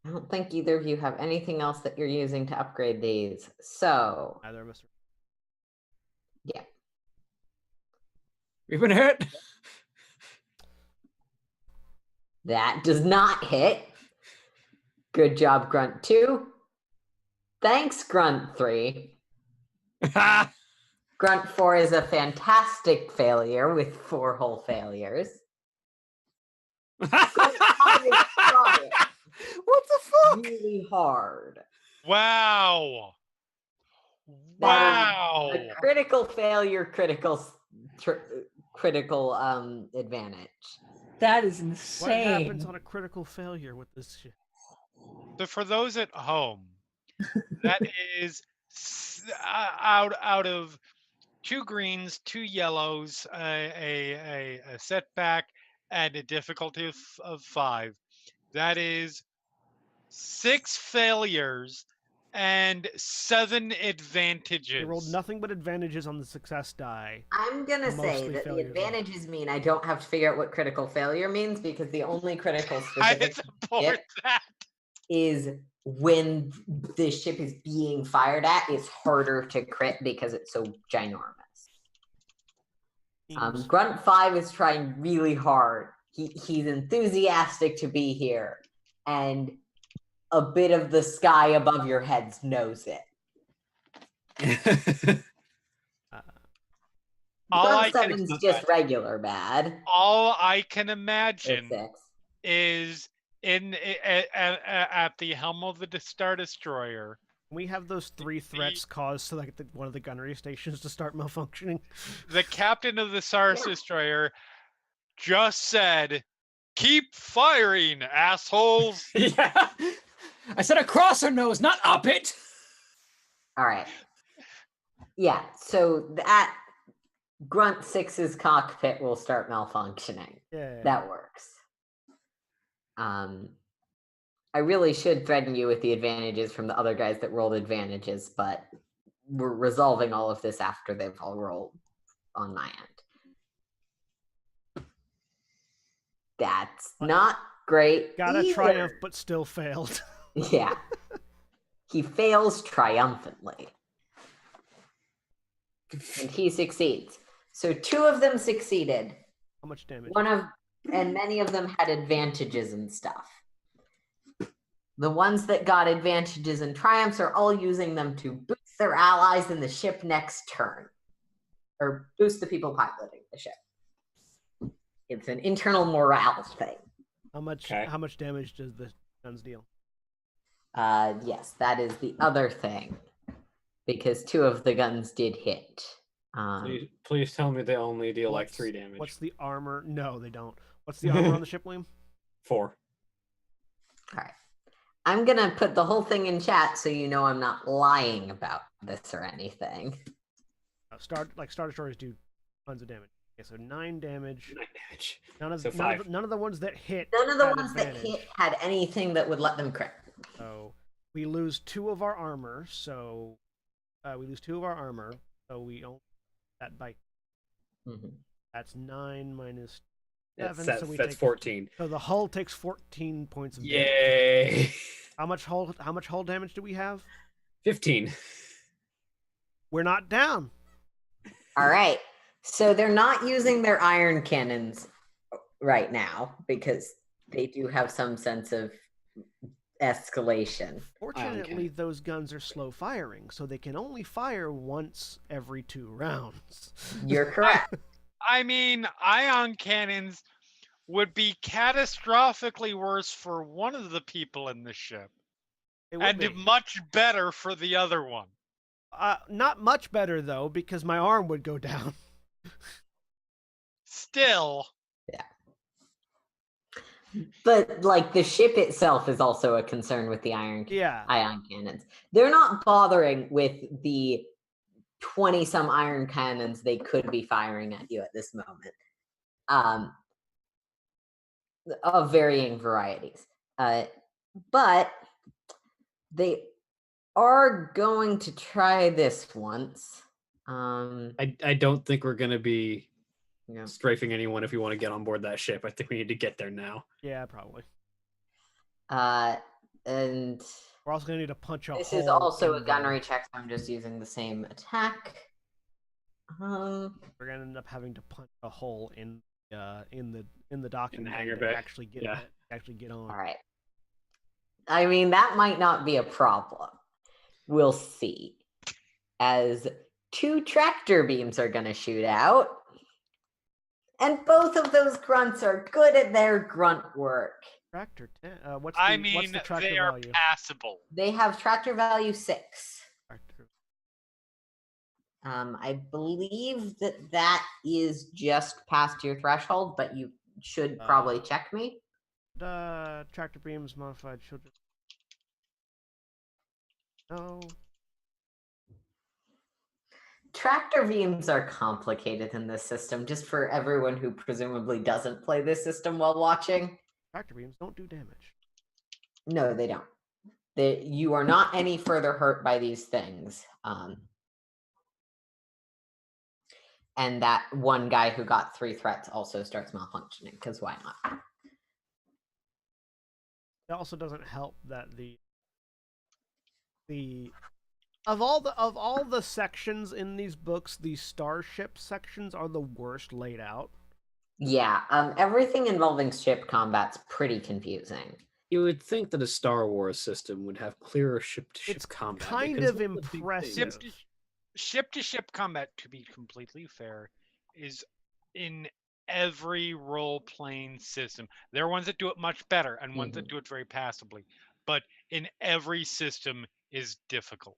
don't think either of you have anything else that you're using to upgrade these. So, Neither of us. Yeah. We've been hit. That does not hit. Good job, Grunt 2. Thanks, Grunt 3. Grunt 4 is a fantastic failure with 4 hull failures. Grunt 5 is trying What the fuck? really hard. Wow. That is Wow. a critical failure, critical advantage. That is What insane. happens on a critical failure with this shit? So for those at home, that is out of 2 greens, 2 yellows, a setback, and a difficulty of 5. That is 6 failures and 7 advantages. They rolled nothing but advantages on the success die. I'm gonna say Mostly that the failures. advantages mean I don't have to figure out what critical failure means because the only critical I specific support Yep. that. is when the ship is being fired at, it's harder to crit because it's so ginormous. Grunt 5 is trying really hard. He's enthusiastic to be here, and a bit of the sky above your heads knows it. Grunt 7's just regular bad. All I can Or imagine 6. is at the helm of the Star Destroyer. We have those 3 threats caused so like one of the gunnery stations to start malfunctioning. The captain of the Star Destroyer just said, "Keep firing, assholes." Yeah. I said across her nose, not up it. All right. Yeah, so that Grunt 6's cockpit will start malfunctioning. Yeah. That works. I really should threaten you with the advantages from the other guys that rolled advantages, but we're resolving all of this after they've all rolled on my end. That's not great. Got a either. triumph, but still failed. Yeah. He fails triumphantly. And he succeeds. So 2 of them succeeded. How much damage? And many of them had advantages and stuff. The ones that got advantages and triumphs are all using them to boost their allies in the ship next turn. Or boost the people piloting the ship. It's an internal morale thing. How much damage does the guns deal? Yes, that is the other thing. Because 2 of the guns did hit. Please tell me they only deal like 3 damage. What's the armor? No, they don't. What's the armor on the ship, William? 4. All right. I'm going to put the whole thing in chat so you know I'm not lying about this or anything. Star Destroyers do tons of damage. Okay, so 9 damage. 9 damage. None of, So none, of 5. the, none of the ones that hit. None of the had ones that advantage. hit had anything that would let them crit. So we lose 2 of our armor. So we lose 2 of our armor. So we only that bite. Mhm. That's 9 minus That's, 7. that's, So we that's take 14. So the hull takes 14 points of damage. Yay! How much hull damage do we have? 15. We're not down. All right. So they're not using their iron cannons right now because they do have some sense of escalation. Fortunately, those guns are slow firing, so they can only fire once every 2 rounds. You're correct. I mean, ion cannons would be catastrophically worse for one of the people in the ship, It would and be. much better for the other one. Not much better though, because my arm would go down. Still, But like the ship itself is also a concern with the ion cannons. They're not bothering with the 20 some iron cannons they could be firing at you at this moment. Of varying varieties. But they are going to try this once. I don't think we're going to be Yeah. strafing anyone if we want to get on board that ship. I think we need to get there now. Yeah, probably. And We're also gonna need to punch a hole. this is also a in gunnery check, so I'm just using the same attack. We're gonna end up having to punch a hole in the docking bay hangar to bay. actually get on. All right. I mean, that might not be a problem. We'll see. As 2 tractor beams are going to shoot out. And both of those grunts are good at their grunt work. Tractor 10. What's I the tractor they are value? passable. They have tractor value 6. Tractor. I believe that is just past your threshold, but you should probably check me. Tractor beams modified children. No. Tractor beams are complicated in this system, just for everyone who presumably doesn't play this system while watching. Tractor beams don't do damage. No, they don't. You are not any further hurt by these things. And that one guy who got 3 threats also starts malfunctioning, because why not? It also doesn't help that of all the sections in these books, the starship sections are the worst laid out. Yeah, everything involving ship combat's pretty confusing. You would think that a Star Wars system would have clearer ship-to-ship It's combat. kind because of one the big impressive. things- Ship-to-ship combat, to be completely fair, is in every role-playing system. There are ones that do it much better and ones that do it very passably. But in every system is difficult.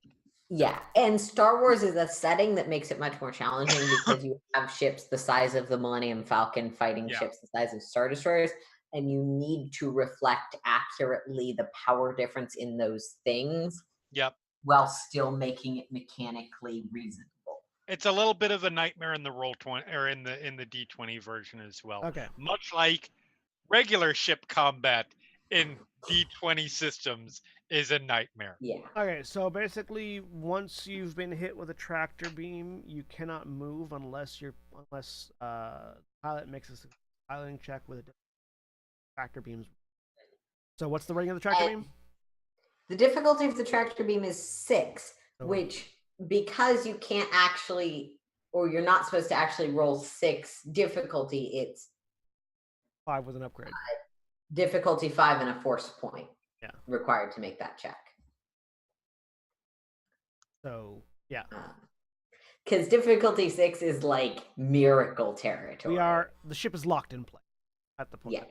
Yeah, and Star Wars is a setting that makes it much more challenging because you have ships the size of the Millennium Falcon fighting ships the size of Star Destroyers, and you need to reflect accurately the power difference in those things. Yep. While still making it mechanically reasonable. It's a little bit of a nightmare in the Roll20 or in the D20 version as well. Okay. Much like regular ship combat in D20 systems is a nightmare. Yeah. Okay, so basically, once you've been hit with a tractor beam, you cannot move unless pilot makes a piloting check with a tractor beams. So what's the rating of the tractor beam? The difficulty of the tractor beam is 6, which because you can't actually, or you're not supposed to actually roll 6 difficulty, it's 5 with an upgrade. Difficulty 5 and a force point. Yeah. Required to make that check. So yeah. Because difficulty 6 is like miracle territory. The ship is locked in place at the point. Yeah.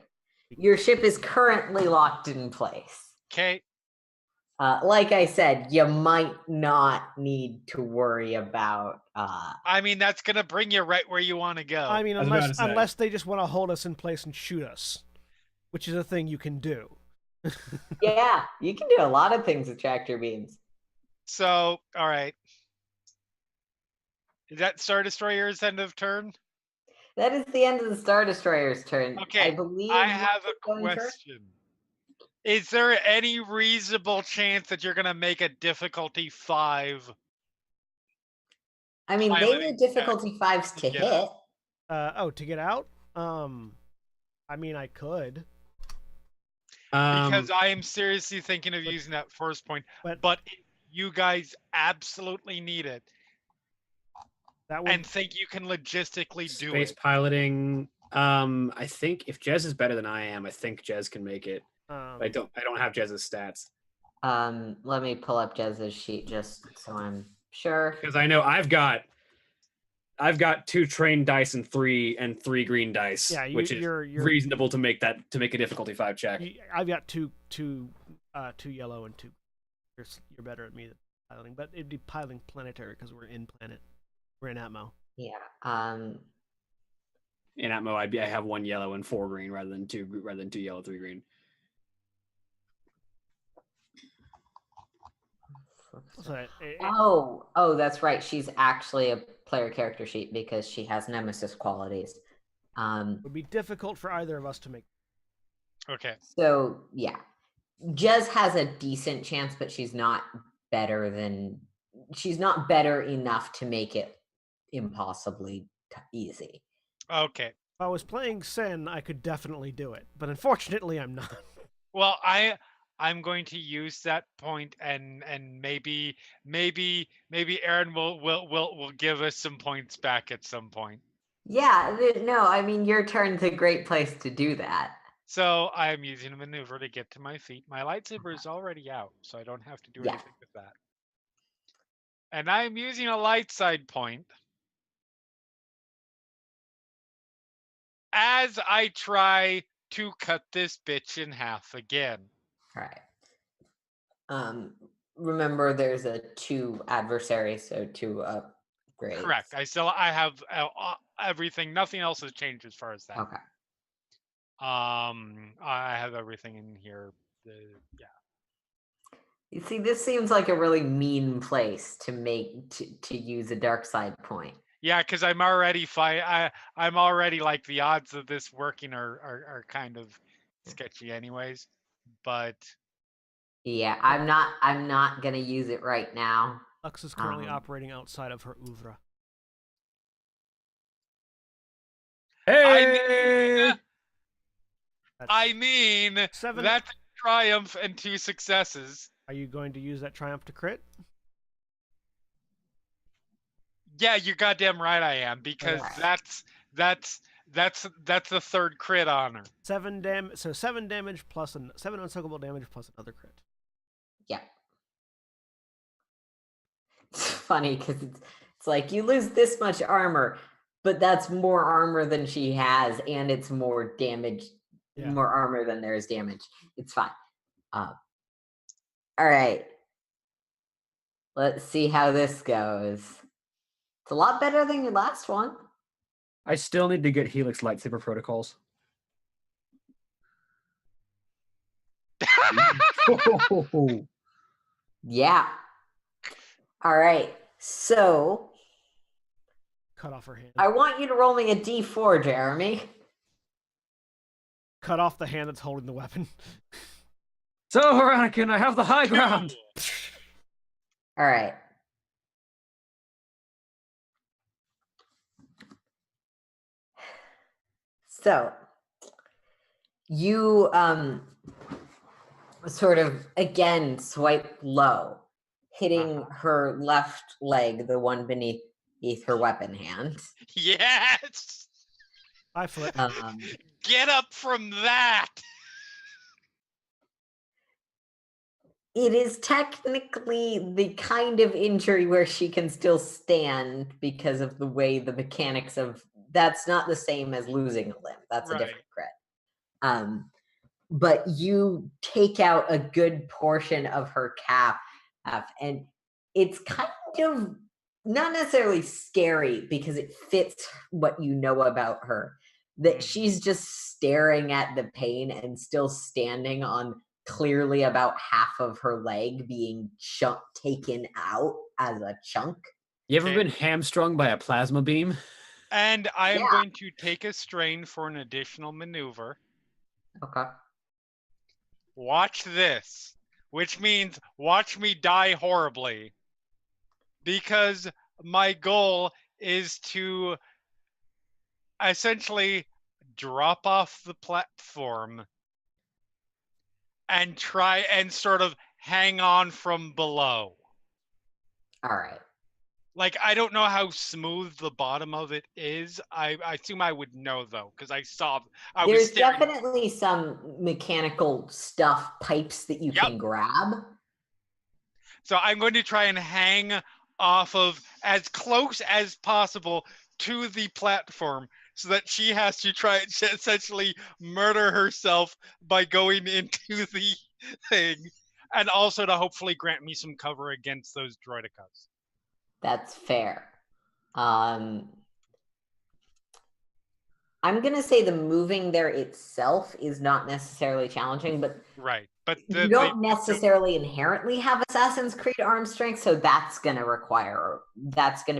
Your ship is currently locked in place. Okay. Like I said, you might not need to worry about. I mean, that's gonna bring you right where you want to go. I mean, unless they just want to hold us in place and shoot us, which is a thing you can do. Yeah, you can do a lot of things with tractor beams. So, all right. Is that Star Destroyer's end of turn? That is the end of the Star Destroyer's turn. Okay, I believe. I have a going first? question. Is there any reasonable chance that you're gonna make a difficulty 5? I mean, they piloting need difficulty 5s to get hit. To get out? I mean, I could. Because I am seriously thinking of using that first point, but you guys absolutely need it, that would and think you can logistically do space it. piloting. I think if Jez is better than I am, I think Jez can make it. I don't have Jez's stats. Let me pull up Jez's sheet just so I'm sure. Because I know I've got 2 trained dice and 3 green dice, Yeah, which is reasonable to make a difficulty 5 check. I've got two yellow and 2. You're better at me than piloting, but it'd be piloting planetary because we're in planet. We're in Atmo. Yeah. In Atmo, I have 1 yellow and 4 green rather than 2 yellow, 3 green. Oh, that's right. She's actually a player character sheet because she has nemesis qualities. It would be difficult for either of us to make. Okay. So yeah, Jez has a decent chance, but she's not better enough to make it impossibly easy. Okay. If I was playing Sin, I could definitely do it, but unfortunately, I'm not. Well, I'm going to use that point, and maybe Aaron will give us some points back at some point. Yeah, no, I mean your turn's a great place to do that. So I'm using a maneuver to get to my feet. My lightsaber is already out, so I don't have to do anything with that. And I'm using a light side point as I try to cut this bitch in half again. All right. Remember, there's a 2 adversaries, so 2 upgrades. Correct. I have everything. Nothing else has changed as far as that. Okay. I have everything in here. Yeah. You see, this seems like a really mean place to use a dark side point. Yeah, because I'm already I'm already like the odds of this working are kind of sketchy, anyways. But yeah, I'm not gonna use it right now. Lux is currently operating outside of her oeuvre. Hey! I mean, 7. That's a triumph and 2 successes. Are you going to use that triumph to crit? Yeah, you're goddamn right I am, because that's the 3rd crit on her. 7 damage. So 7 damage plus 7 unsuckable damage plus another crit. Yeah. It's funny because it's like you lose this much armor, but that's more armor than she has, and it's more damage, more armor than there is damage. It's fine. All right. Let's see how this goes. It's a lot better than your last one. I still need to get Helix lightsaber protocols. Yeah. All right. So cut off her hand. I want you to roll me a D4, Jeremy. Cut off the hand that's holding the weapon. So, Anakin, I have the high ground. All right. So you sort of again swipe low, hitting her left leg, the one beneath her weapon hand. Yes. I flip. Get up from that. It is technically the kind of injury where she can still stand because of the way the mechanics of that's not the same as losing a limb. That's a different crit. But you take out a good portion of her calf, and it's kind of not necessarily scary because it fits what you know about her. That she's just staring at the pain and still standing on clearly about half of her leg being taken out as a chunk. You ever been hamstrung by a plasma beam? And I am Yeah. going to take a strain for an additional maneuver. Okay. Watch this, which means watch me die horribly. Because my goal is to essentially drop off the platform and try and sort of hang on from below. All right. Like, I don't know how smooth the bottom of it is. I assume I would know, though, because I saw. There's definitely some mechanical stuff, pipes that you Yep. can grab. So I'm going to try and hang off of as close as possible to the platform so that she has to try and essentially murder herself by going into the thing, and also to hopefully grant me some cover against those droidicas. That's fair. I'm gonna say the moving there itself is not necessarily challenging, but Right. But you don't necessarily inherently have Assassin's Creed arm strength, so that's gonna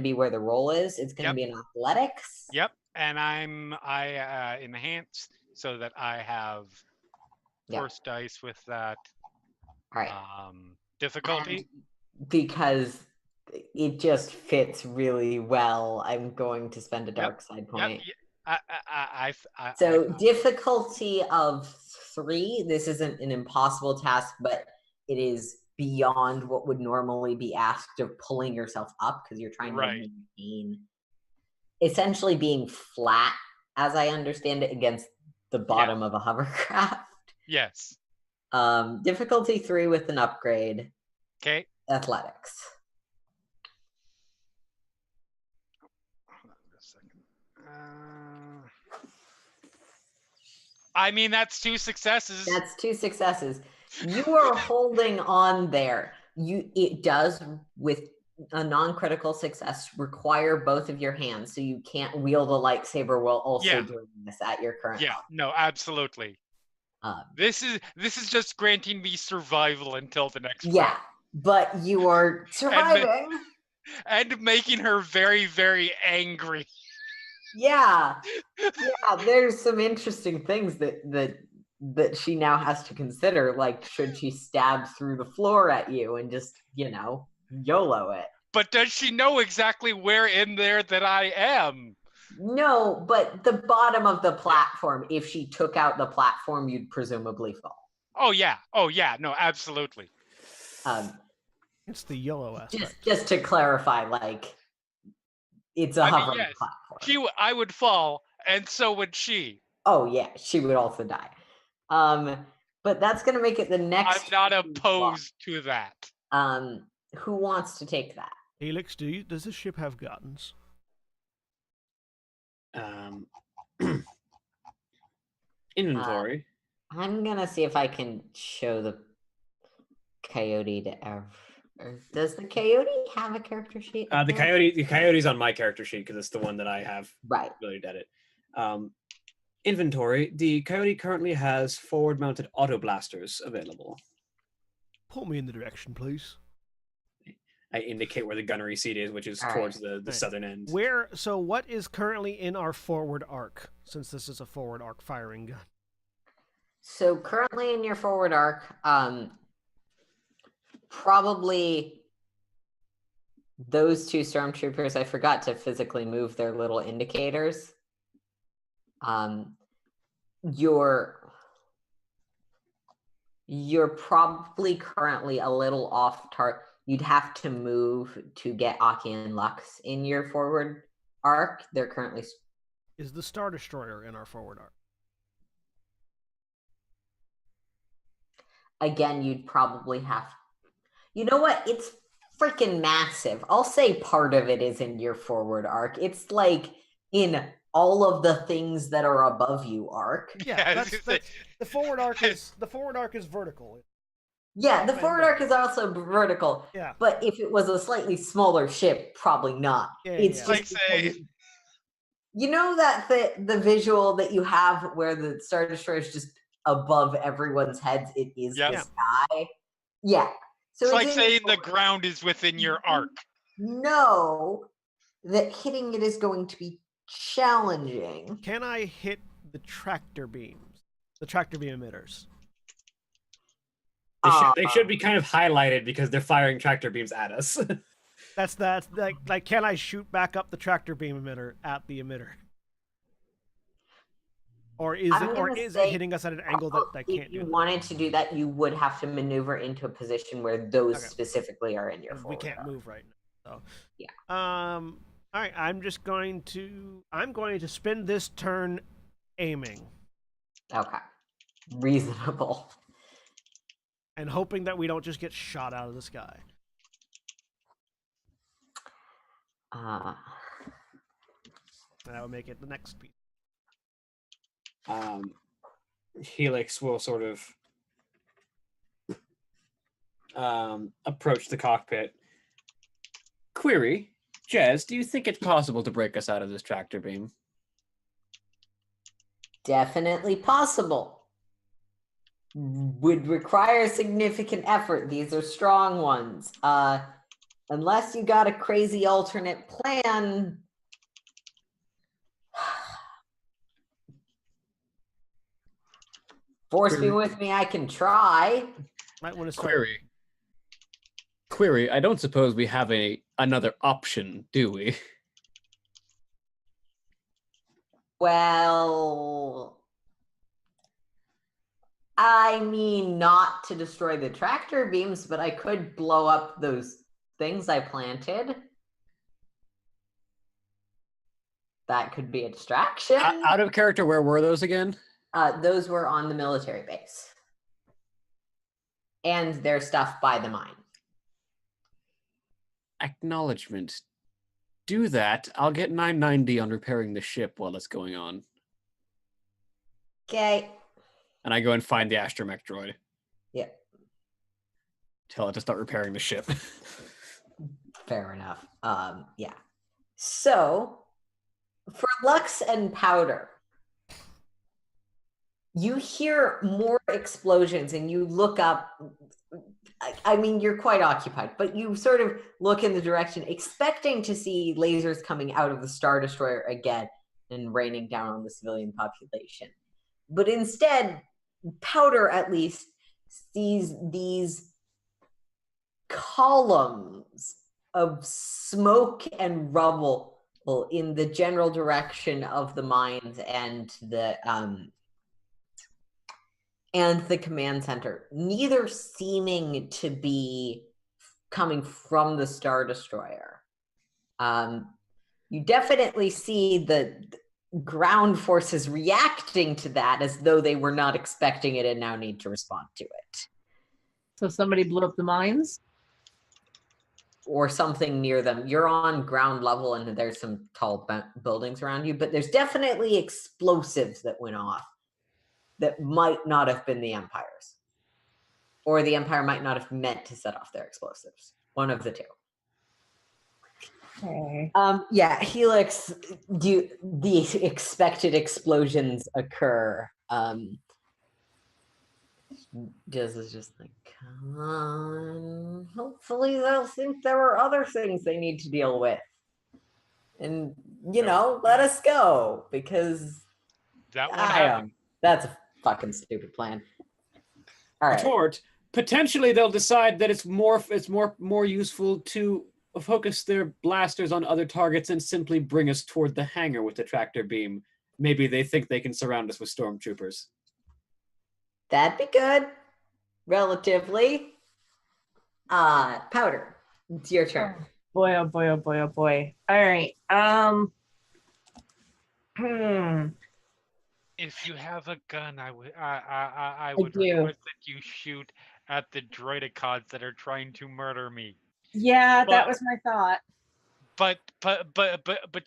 be where the roll is. It's gonna Yep. be an athletics. Yep. And I enhance so that I have Yep. first dice with that All right. difficulty. And because it just fits really well, I'm going to spend a dark side point. Yep. So difficulty of 3. This isn't an impossible task, but it is beyond what would normally be asked of pulling yourself up because you're trying to maintain essentially being flat, as I understand it, against the bottom of a hovercraft. Yes. Difficulty 3 with an upgrade. Okay. Athletics. Hold on a second. I mean, that's 2 successes. That's 2 successes. You are holding on there. It does, with a non-critical success, require both of your hands, so you can't wield a lightsaber while also doing this at your current level. No, absolutely. This is just granting me survival until the next round. But you are surviving. And making her very, very angry. Yeah, there's some interesting things that she now has to consider, like should she stab through the floor at you and just, YOLO it. But does she know exactly where in there that I am? No, but the bottom of the platform, if she took out the platform, you'd presumably fall. Oh yeah, no, absolutely. It's the yellow aspect. Just to clarify, like, it's a hovering platform. I would fall, and so would she. Oh yeah, she would also die. But that's gonna make it the next. I'm not opposed to that. Who wants to take that? Helix, does this ship have gardens? Inventory. I'm gonna see if I can show the coyote to does the coyote have a character sheet? The coyote's on my character sheet because it's the one that I have really edit. Inventory. The coyote currently has forward-mounted auto blasters available. Pull me in the direction, please. I indicate where the gunnery seat is, which is towards the southern end. So what is currently in our forward arc, since this is a forward arc firing gun? So currently in your forward arc, probably those 2 stormtroopers. I forgot to physically move their little indicators. You're probably currently a little off target. You'd have to move to get Aki and Lux in your forward arc. They're currently. Is the Star Destroyer in our forward arc? Again, you'd probably have. You know what? It's freaking massive. I'll say part of it is in your forward arc. It's like in all of the things that are above you arc. Yeah, that's the forward arc is vertical. Yeah, the forward arc is also vertical. Yeah. But if it was a slightly smaller ship, probably not. It's just you know that the visual that you have where the Star Destroyer is just above everyone's heads, it is the sky. Yeah. So it's like saying the ground is within your arc. No, that hitting it is going to be challenging. Can I hit the tractor beams? The tractor beam emitters. They should be kind of highlighted because they're firing tractor beams at us. That's like can I shoot back up the tractor beam emitter at the emitter? Or is it hitting us at an angle that I can't If you do? wanted to do that, you would have to maneuver into a position where those specifically are in your forward. We can't move right now. So yeah. All right. I'm going to spend this turn aiming. Okay. Reasonable. And hoping that we don't just get shot out of the sky. And that would make it the next piece. Helix will sort of approach the cockpit. Query, Jez, do you think it's possible to break us out of this tractor beam? Definitely possible. Would require significant effort. These are strong ones. Unless you got a crazy alternate plan. Force me with me, I can try. Might want to start. Query, I don't suppose we have another option, do we? Well, I mean, not to destroy the tractor beams, but I could blow up those things I planted. That could be a distraction. Out of character, where were those again? Those were on the military base. And their stuff by the mine. Acknowledgement. Do that. I'll get 990 on repairing the ship while it's going on. Okay. And I go and find the astromech droid. Yeah. Tell it to start repairing the ship. Fair enough. Yeah. So, for Lux and Powder, you hear more explosions and you look up. I mean, you're quite occupied, but you sort of look in the direction expecting to see lasers coming out of the Star Destroyer again and raining down on the civilian population. But instead, Powder at least sees these columns of smoke and rubble in the general direction of the mines and the command center, neither seeming to be coming from the Star Destroyer. You definitely see the ground forces reacting to that as though they were not expecting it and now need to respond to it. So somebody blew up the mines? Or something near them. You're on ground level and there's some tall buildings around you, but there's definitely explosives that went off that might not have been the Empire's. Or the Empire might not have meant to set off their explosives. One of the two. Okay. Yeah, Helix, the expected explosions occur. Jez is just like, come on. Hopefully they'll think there are other things they need to deal with. And, let us go. Because that won't happen. That's a fucking stupid plan. All right. Retort. Potentially they'll decide that it's more useful to focus their blasters on other targets and simply bring us toward the hangar with the tractor beam. Maybe they think they can surround us with stormtroopers. That'd be good. Relatively. Powder. It's your turn. Oh boy, oh boy, oh boy, oh boy. All right. If you have a gun, I would do. request that you shoot at the droidecods that are trying to murder me. Yeah, that was my thought. But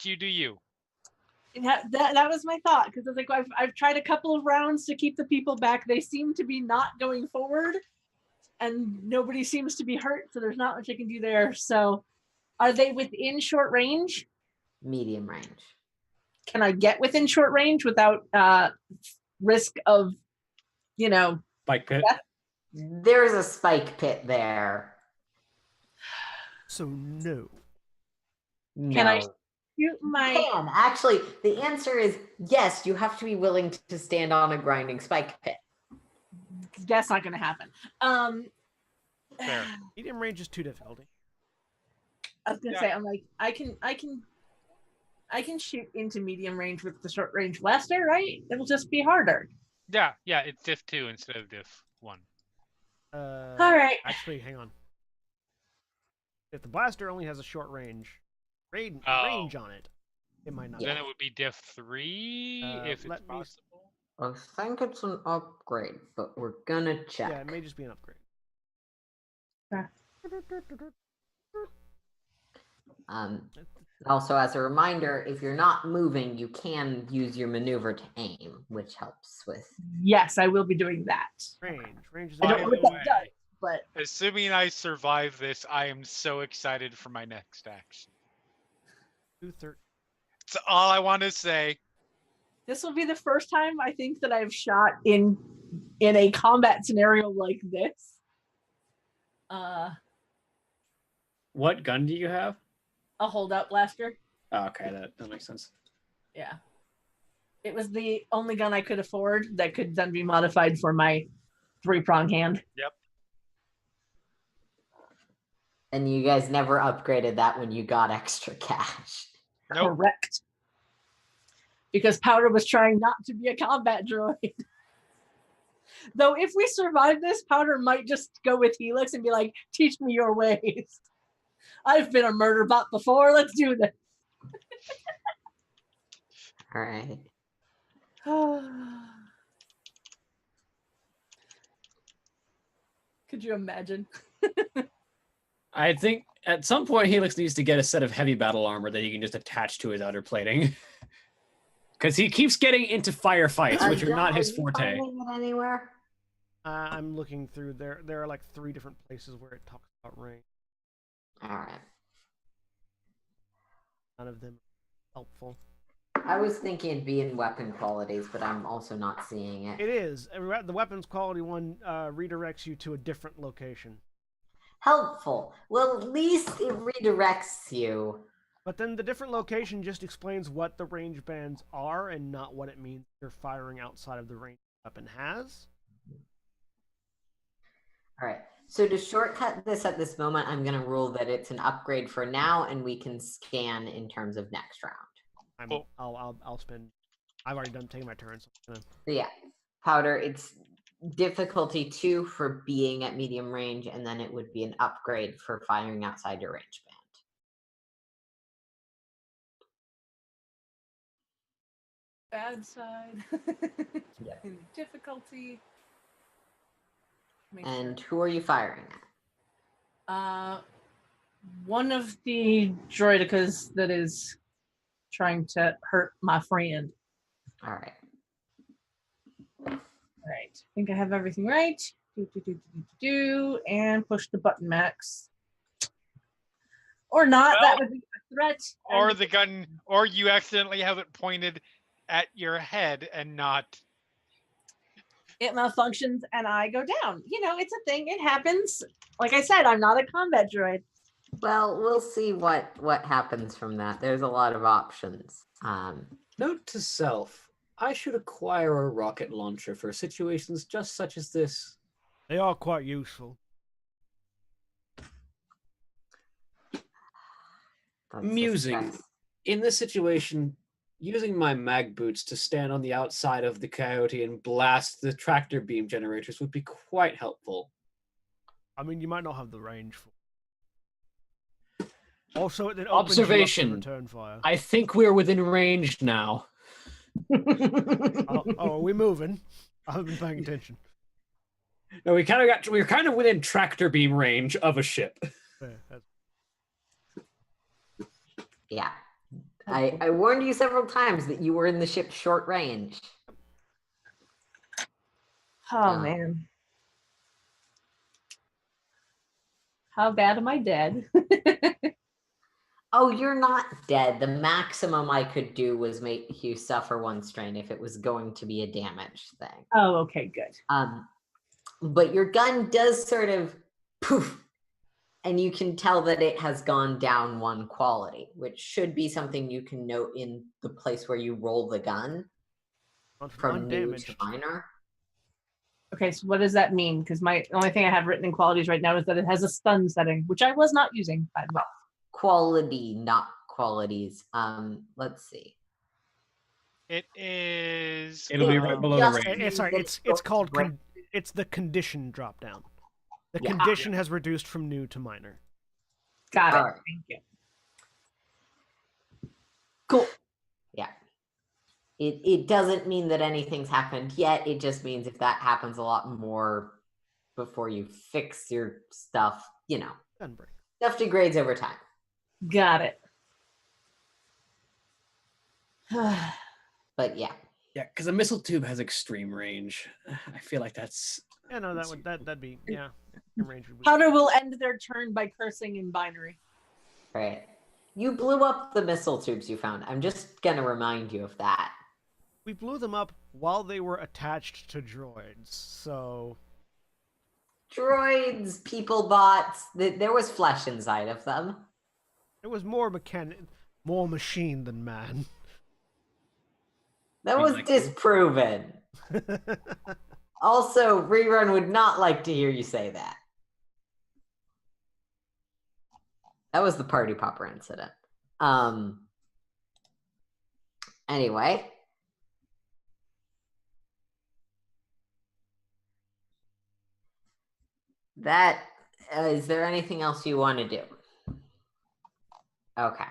you do you. That was my thought, because it's like I've tried a couple of rounds to keep the people back. They seem to be not going forward, and nobody seems to be hurt, so there's not much I can do there. So, are they within short range? Medium range. Can I get within short range without risk of, Spike pit? death? There's a spike pit there. So no. Can I shoot my. Can actually, the answer is yes. You have to be willing to stand on a grinding spike pit. That's not going to happen. Fair. Medium range is too difficult. I was gonna say, I'm like, I can shoot into medium range with the short range blaster, right? It'll just be harder. Yeah, it's diff 2 instead of diff 1. All right. Actually, hang on. If the blaster only has a short range range on it, it might not. Then it would be diff 3 if it's possible. I think it's an upgrade, but we're gonna check. Yeah, it may just be an upgrade. Okay. Also, as a reminder, if you're not moving, you can use your maneuver to aim, which helps with. Yes, I will be doing that. Range is. I don't know what that does, but Assuming I survive this, I am so excited for my next action. 230. That's all I want to say. this will be the first time I think that I've shot in a combat scenario like this. What gun do you have? A holdout blaster. Oh, okay, that makes sense. Yeah. It was the only gun I could afford that could then be modified for my 3-prong hand. Yep. And you guys never upgraded that when you got extra cash. Nope. Correct. Because Powder was trying not to be a combat droid. Though if we survive this, Powder might just go with Helix and be like, teach me your ways. I've been a murder bot before. Let's do this. All right. Could you imagine? I think at some point Helix needs to get a set of heavy battle armor that he can just attach to his outer plating. Because he keeps getting into firefights, which are not his forte. Finding it anywhere? I'm looking through there. There are like 3 different places where it talks about range. All right. None of them helpful. I was thinking it'd be in weapon qualities, but I'm also not seeing it. It is. The weapons quality one redirects you to a different location. Helpful. Well, at least it redirects you. But then the different location just explains what the range bands are and not what it means you're firing outside of the range the weapon has. All right. So to shortcut this at this moment, I'm going to rule that it's an upgrade for now, and we can scan in terms of next round. Cool. I'll spend. I've already done taking my turn. So Yeah. Powder, it's difficulty 2 for being at medium range, and then it would be an upgrade for firing outside your range band. Bad side. Yep. Difficulty. And who are you firing at? One of the droidicas that is trying to hurt my friend. All right. All right. I think I have everything right. And push the button, Max. Or not. Well, that would be a threat. Or the gun, or you accidentally have it pointed at your head and not. It malfunctions and I go down. You know, it's a thing. It happens. Like I said, I'm not a combat droid. Well, we'll see what happens from that. There's a lot of options. Note to self, I should acquire a rocket launcher for situations just such as this. they are quite useful. Musing. In this situation, using my mag boots to stand on the outside of the coyote and blast the tractor beam generators would be quite helpful. I mean, you might not have the range for. Also, it opens Observation. You up to return fire. I think we're within range now. Oh, are we moving? I haven't been paying attention. No, we're kind of within tractor beam range of a ship. Yeah. I warned you several times that you were in the ship's short range. Oh, man. How bad am I dead? Oh, you're not dead. The maximum I could do was make you suffer 1 strain if it was going to be a damage thing. Oh, okay, good. But your gun does sort of poof And you can tell that it has gone down 1 quality, which should be something you can note in the place where you roll the gun from new undamaged. to minor. Okay, so what does that mean? Because the only thing I have written in qualities right now is that it has a stun setting, which I was not using, by the way. Quality, not qualities. Let's see. It is. It'll be right below the Just range. It's sorry. means It's that called. break- It's the condition drop down. The Yeah. condition has reduced from new to minor. Got it. All right. Thank you. Cool. Yeah. It doesn't mean that anything's happened yet. It just means if that happens a lot more before you fix your stuff, Gun break. stuff degrades over time. Got it. But yeah. Yeah, because a missile tube has extreme range. I feel like that's Yeah, no, that'd be yeah. Your range would be. Powder will end their turn by cursing in binary. Right. You blew up the missile tubes you found. I'm just going to remind you of that. We blew them up while they were attached to droids, so Droids, people bots, there was flesh inside of them. it was more machine than man. That Mean was like- disproven. Also, Rerun would not like to hear you say that. That was the party popper incident. Anyway. That, is there anything else you want to do? Okay.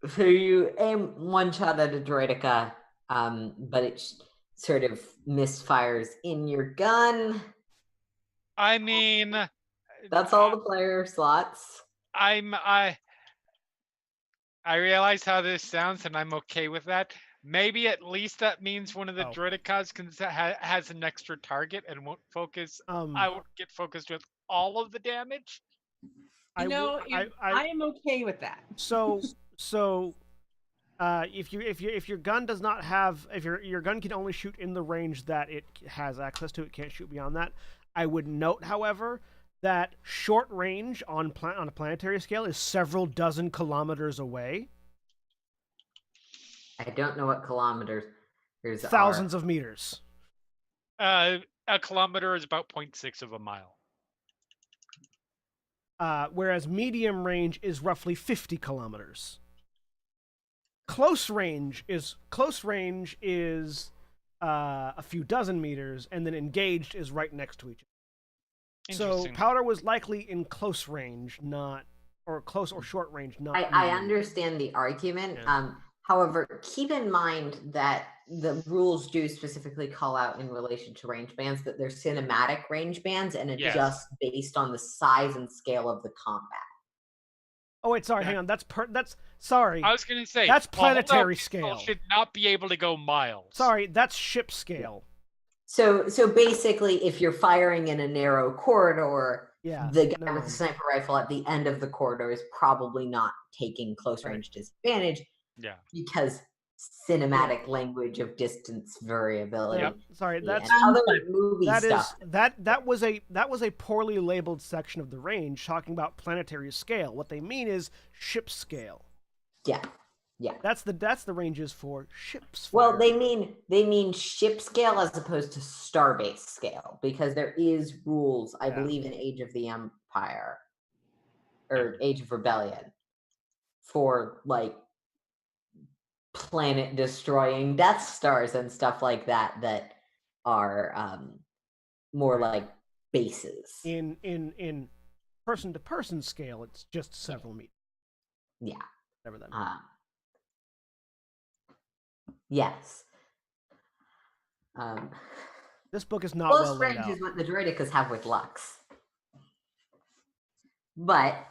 So you aim one shot at a droidica, but it sort of misfires in your gun. I mean, That's all the player slots. I realize how this sounds, and I'm okay with that. Maybe at least that means one of the Oh. droidicas has an extra target and won't focus. I I won't get focused with all of the damage. You know, I am okay with that. So if your gun does not have if your gun can only shoot in the range that it has access to, it can't shoot beyond that. I would note, however, that short range on a planetary scale is several dozen kilometers away. I don't know what kilometers Thousands of meters. A kilometer is about 0.6 of a mile. Whereas medium range is roughly 50 kilometers. Close range is a few dozen meters, and then engaged is right next to each other. So Interesting. powder was likely in close range, or close or short range, not. I medium. understand the argument. Yeah. However, keep in mind that the rules do specifically call out in relation to range bands that they're cinematic range bands and Yes. adjust based on the size and scale of the combat. Oh wait, sorry, hang on. That's sorry. I was going to say That's a holdout planetary pistol scale. should not be able to go miles. Sorry, that's ship scale. So basically, if you're firing in a narrow corridor, Yeah. the guy no. with the sniper rifle at the end of the corridor is probably not taking close range disadvantage Yeah. because cinematic language of distance variability. Yeah, sorry, and that's other movie that is stuff. that was a poorly labeled section of the range talking about planetary scale. What they mean is ship scale. Yeah. That's the ranges for ships. Well, firing. they mean ship scale as opposed to starbase scale because there is rules, I Yeah. believe, in Age of the Empire or Age of Rebellion for like planet destroying Death Stars and stuff like that are more like bases. in person to person scale, it's just several meters. Yeah. Whatever that means. Yes. This book is not Close well laid range out. is what the Droidicas have with Lux. But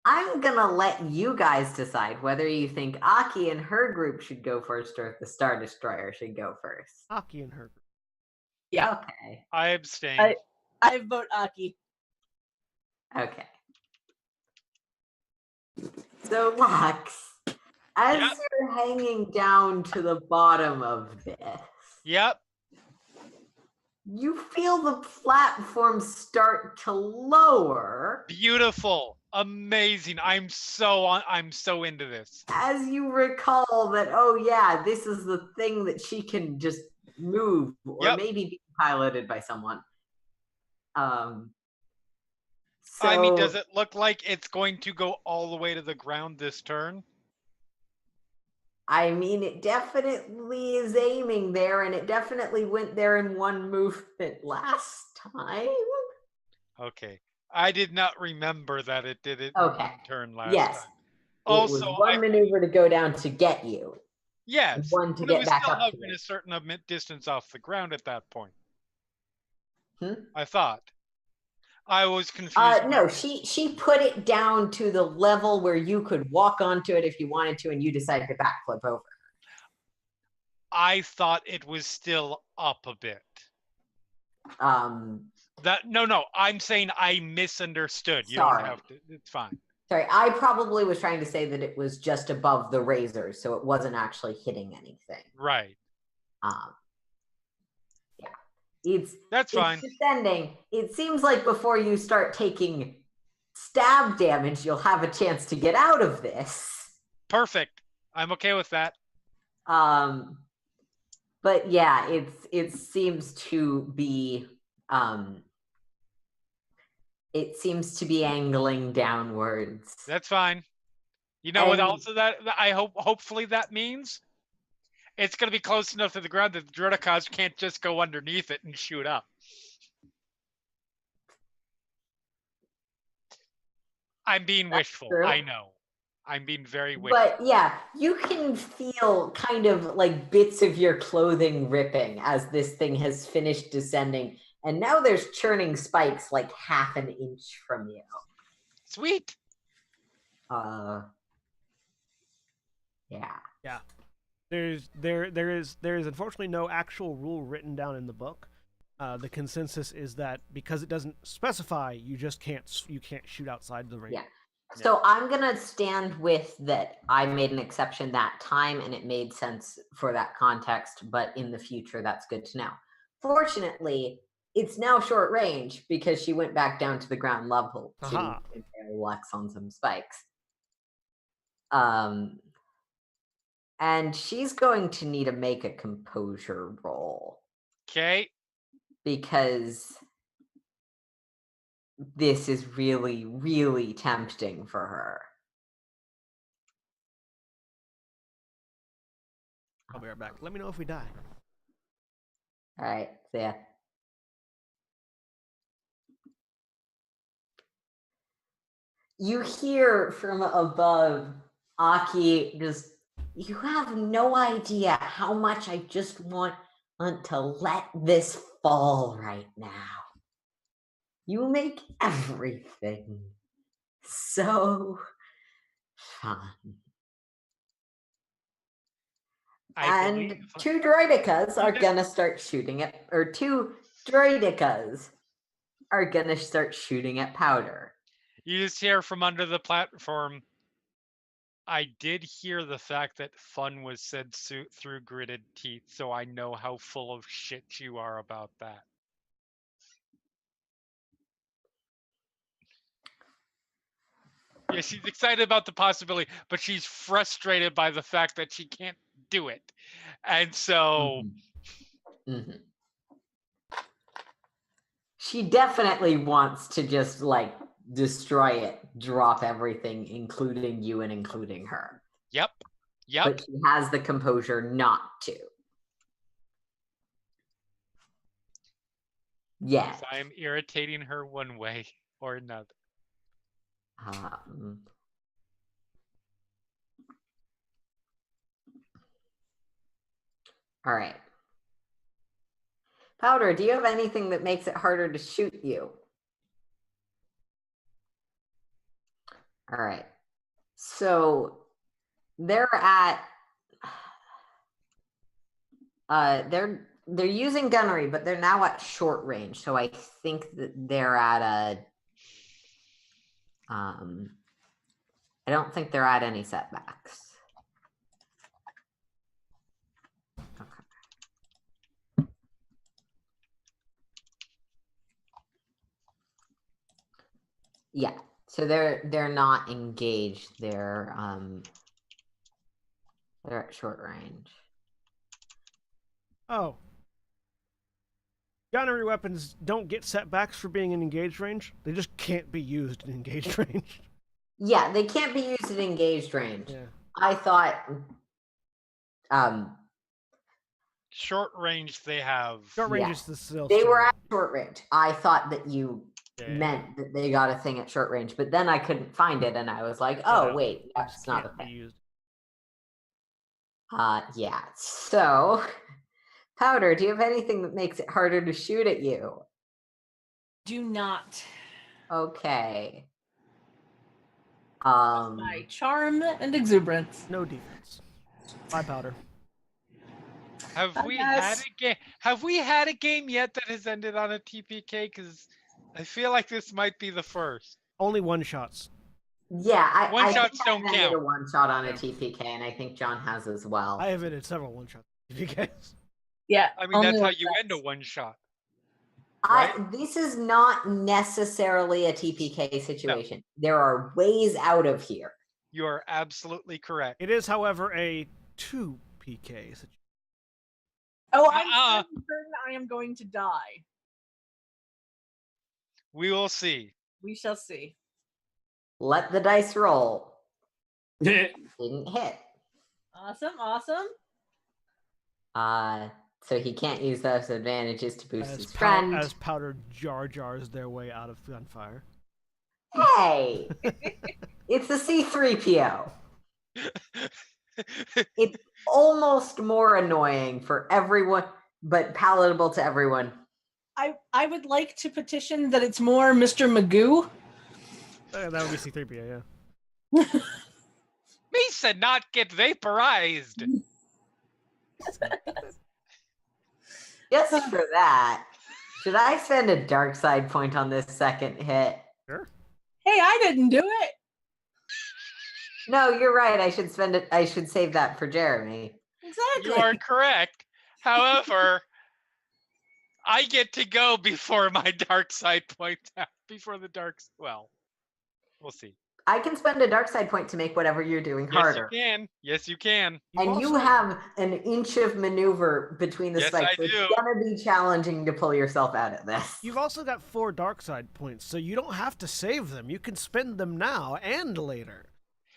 I'm going to let you guys decide whether you think Aki and her group should go first or if the Star Destroyer should go first. Aki and her. Yeah. Okay. I abstain. I vote Aki. Okay. So, Lux, as Yep. you're hanging down to the bottom of this, Yep. you feel the platform start to lower. Beautiful. Amazing. I'm so into this. As you recall that, oh yeah, this is the thing that she can just move or Yep. maybe be piloted by someone. I mean, does it look like it's going to go all the way to the ground this turn? I mean, it definitely is aiming there, and it definitely went there in one movement last time. Okay. I did not remember that it did it Okay. in one turn last Yes. time. It was one maneuver to go down to get you. Yes. One to But get it was back still up to hovering you. a certain distance off the ground at that point. Hmm? I thought. I was confused. No, she put it down to the level where you could walk onto it if you wanted to, and you decided to backflip over. I thought it was still up a bit. No, I'm saying I misunderstood. You Sorry. don't have to. It's fine. Sorry, I probably was trying to say that it was just above the razor, so it wasn't actually hitting anything. Right. Yeah. That's fine. It's descending. It seems like before you start taking stab damage, you'll have a chance to get out of this. Perfect. I'm okay with that. But yeah, it seems to be it seems to be angling downwards. That's fine. You know what also that I hopefully that means? It's going to be close enough to the ground that the Druidicons can't just go underneath it and shoot up. I'm being wishful. True. I know. I'm being very wishful. But yeah, you can feel kind of like bits of your clothing ripping as this thing has finished descending. And now there's churning spikes like half an inch from you. Sweet. Yeah. Yeah. There is unfortunately no actual rule written down in the book. The consensus is that because it doesn't specify, you can't shoot outside the range. Yeah. So I'm gonna stand with that. I made an exception that time, and it made sense for that context. But in the future, that's good to know. Fortunately, it's now short range because she went back down to the ground level to impale Lex on some spikes. And she's going to need to make a composure roll. Okay. Because this is really, really tempting for her. I'll be right back. Let me know if we die. All right, see ya. You hear from above, Aki just, you have no idea how much I just want to let this fall right now. You make everything so fun. And two droidicas are gonna start shooting at, or two droidicas are gonna start shooting at Powder. You just hear from under the platform. I did hear the fact that fun was said through gritted teeth, so I know how full of shit you are about that. Yeah, she's excited about the possibility, but she's frustrated by the fact that she can't do it. And so... Mm-hmm. She definitely wants to just, like, destroy it, drop everything, including you and including her. Yep. But she has the composure not to. Yeah. I am irritating her one way or another. All right. Powder, do you have anything that makes it harder to shoot you? All right. So they're at they're using gunnery, but they're now at short range. So I think that they're at a I don't think they're at any setbacks. Okay. Yeah. So they're not engaged. They're at short range. Oh. Gunnery weapons don't get setbacks for being in engaged range. They just can't be used in engaged range. Yeah, they can't be used in engaged range. Yeah. I thought Short range, they have. Short range Yeah. is the still. they were standard. at short range. I thought that you Yeah. meant that they got a thing at short range, but then I couldn't find it and I was like, oh No, wait, They that's just not a can't be thing. used. Yeah. So Powder, do you have anything that makes it harder to shoot at you? Do not. Okay. My charm and exuberance. No defense. Bye, Powder. Have I we guess. had a game? Have we had a game yet that has ended on a TPK? Because I feel like this might be the first. Only one shots. Yeah, I One think shots I've don't ended count. a one shot on a Yeah. TPK, and I think John has as well. I have ended several one shots. TPKs. Yeah. I mean, only that's how one you shot. end a one shot. This is not necessarily a TPK situation. There are ways out of here. You are absolutely correct. It is, however, a 2 PK situation. Oh, I'm certain I am going to die. We will see. We shall see. Let the dice roll. That's Didn't hit. Awesome. So he can't use those advantages to boost As, his friend. as Powder Jar Jars their way out of gunfire. Hey! It's a C3PO. It's almost more annoying for everyone, but palatable to everyone. I would like to petition that it's more Mr. Magoo. That would be C3PO, yeah. Misa not get vaporized. Just for that, should I spend a dark side point on this second hit? Sure. Hey, I didn't do it. No, you're right. I should spend it. I should save that for Jeremy. Exactly. You are correct. However, I get to go before my dark side point out. Before the dark. Well, we'll see. I can spend a dark side point to make whatever you're doing harder. Yes, you can. Yes, you can. And you have an inch of maneuver between the Yes, spikes. I So do. it's gonna be challenging to pull yourself out of this. You've also got 4 dark side points, so you don't have to save them. You can spend them now and later.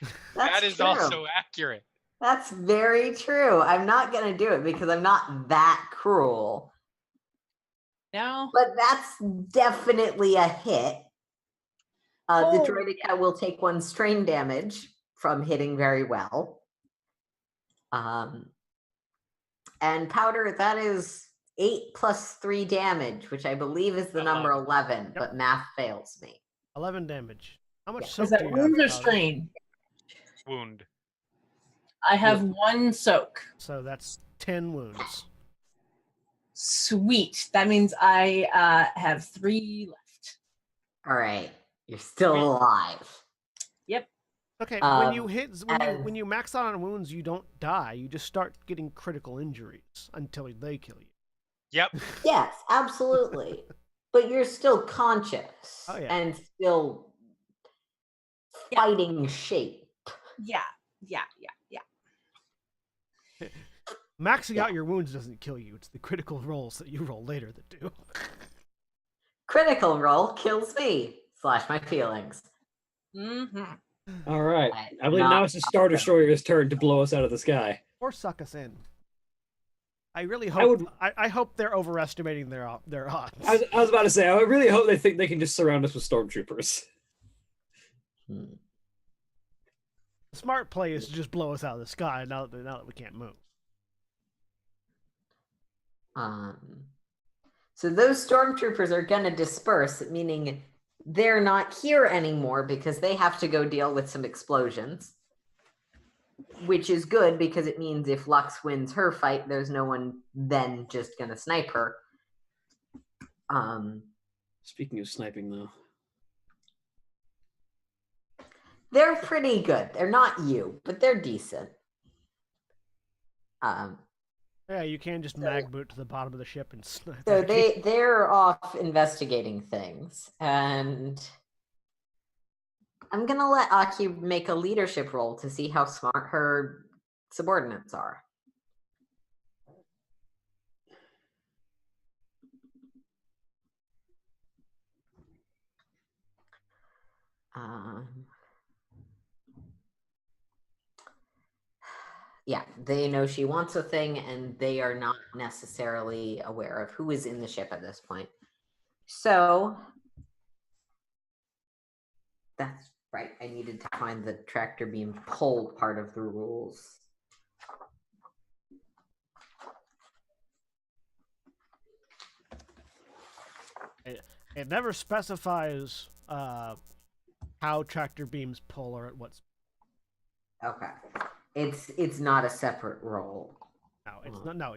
That's That is true. also accurate. That's very true. I'm not gonna do it because I'm not that cruel. No. But that's definitely a hit. The Oh. Droideka will take 1 strain damage from hitting very well. And Powder, that is 8 plus 3 damage, which I believe is the number 11, Yep. but math fails me. 11 damage. How much Yeah. soak Is that do you wound have, or Powder? strain? Wound. I have 1 soak. So that's 10 wounds. Sweet. That means I have 3 left. All right. You're still alive. Yep. Okay, Um, when you max out on wounds, you don't die. You just start getting critical injuries until they kill you. Yep. Yes, absolutely. But you're still conscious Oh, yeah. and still fighting shape. Yeah. Maxing out your wounds doesn't kill you. It's the critical rolls that you roll later that do. Critical roll kills me. / my feelings. Mm-hmm. all right. I believe Not now it's the Star Destroyer's turn to blow us out of the sky. Or suck us in. I really hope. I hope they're overestimating their odds. I was about to say, I really hope they think they can just surround us with stormtroopers. Hmm. The smart play is to just blow us out of the sky now that we can't move. So those stormtroopers are going to disperse, meaning they're not here anymore because they have to go deal with some explosions, which is good because it means if Lux wins her fight, there's no one then just going to snipe her. Speaking of sniping, though. They're pretty good. They're not you, but they're decent. Yeah, you can just mag boot to the bottom of the ship and snipe. So at you. they're off investigating things, and I'm gonna let Aki make a leadership roll to see how smart her subordinates are. Yeah, they know she wants a thing, and they are not necessarily aware of who is in the ship at this point. So that's right. I needed to find the tractor beam pull part of the rules. It never specifies how tractor beams pull or at what. Okay, it's not a separate roll. No, it's not. No,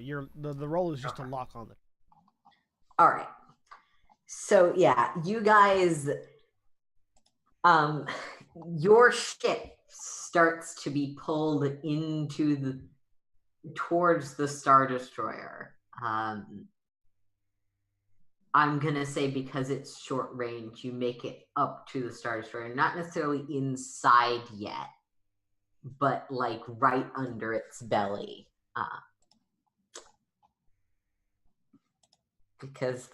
the roll is just a lock on the. All right. So yeah, you guys, your ship starts to be pulled into towards the Star Destroyer. I'm gonna say because it's short range, you make it up to the Star Destroyer, not necessarily inside yet, but like right under its belly. Because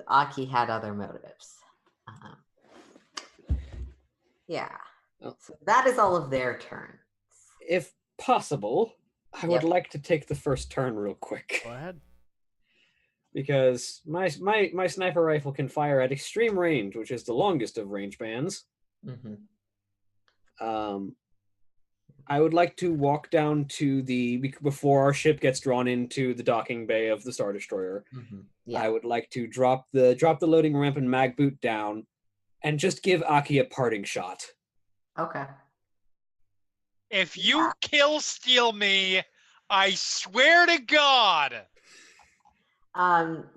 Aki had other motives. Yeah. Oh. So that is all of their turns. If possible, I would like to take the first turn real quick. Go ahead. Because my sniper rifle can fire at extreme range, which is the longest of range bands. Mm-hmm. I would like to walk down to before our ship gets drawn into the docking bay of the Star Destroyer. Mm-hmm. Yeah. I would like to drop the loading ramp and mag boot down, and just give Aki a parting shot. Okay. If you kill steal me, I swear to God.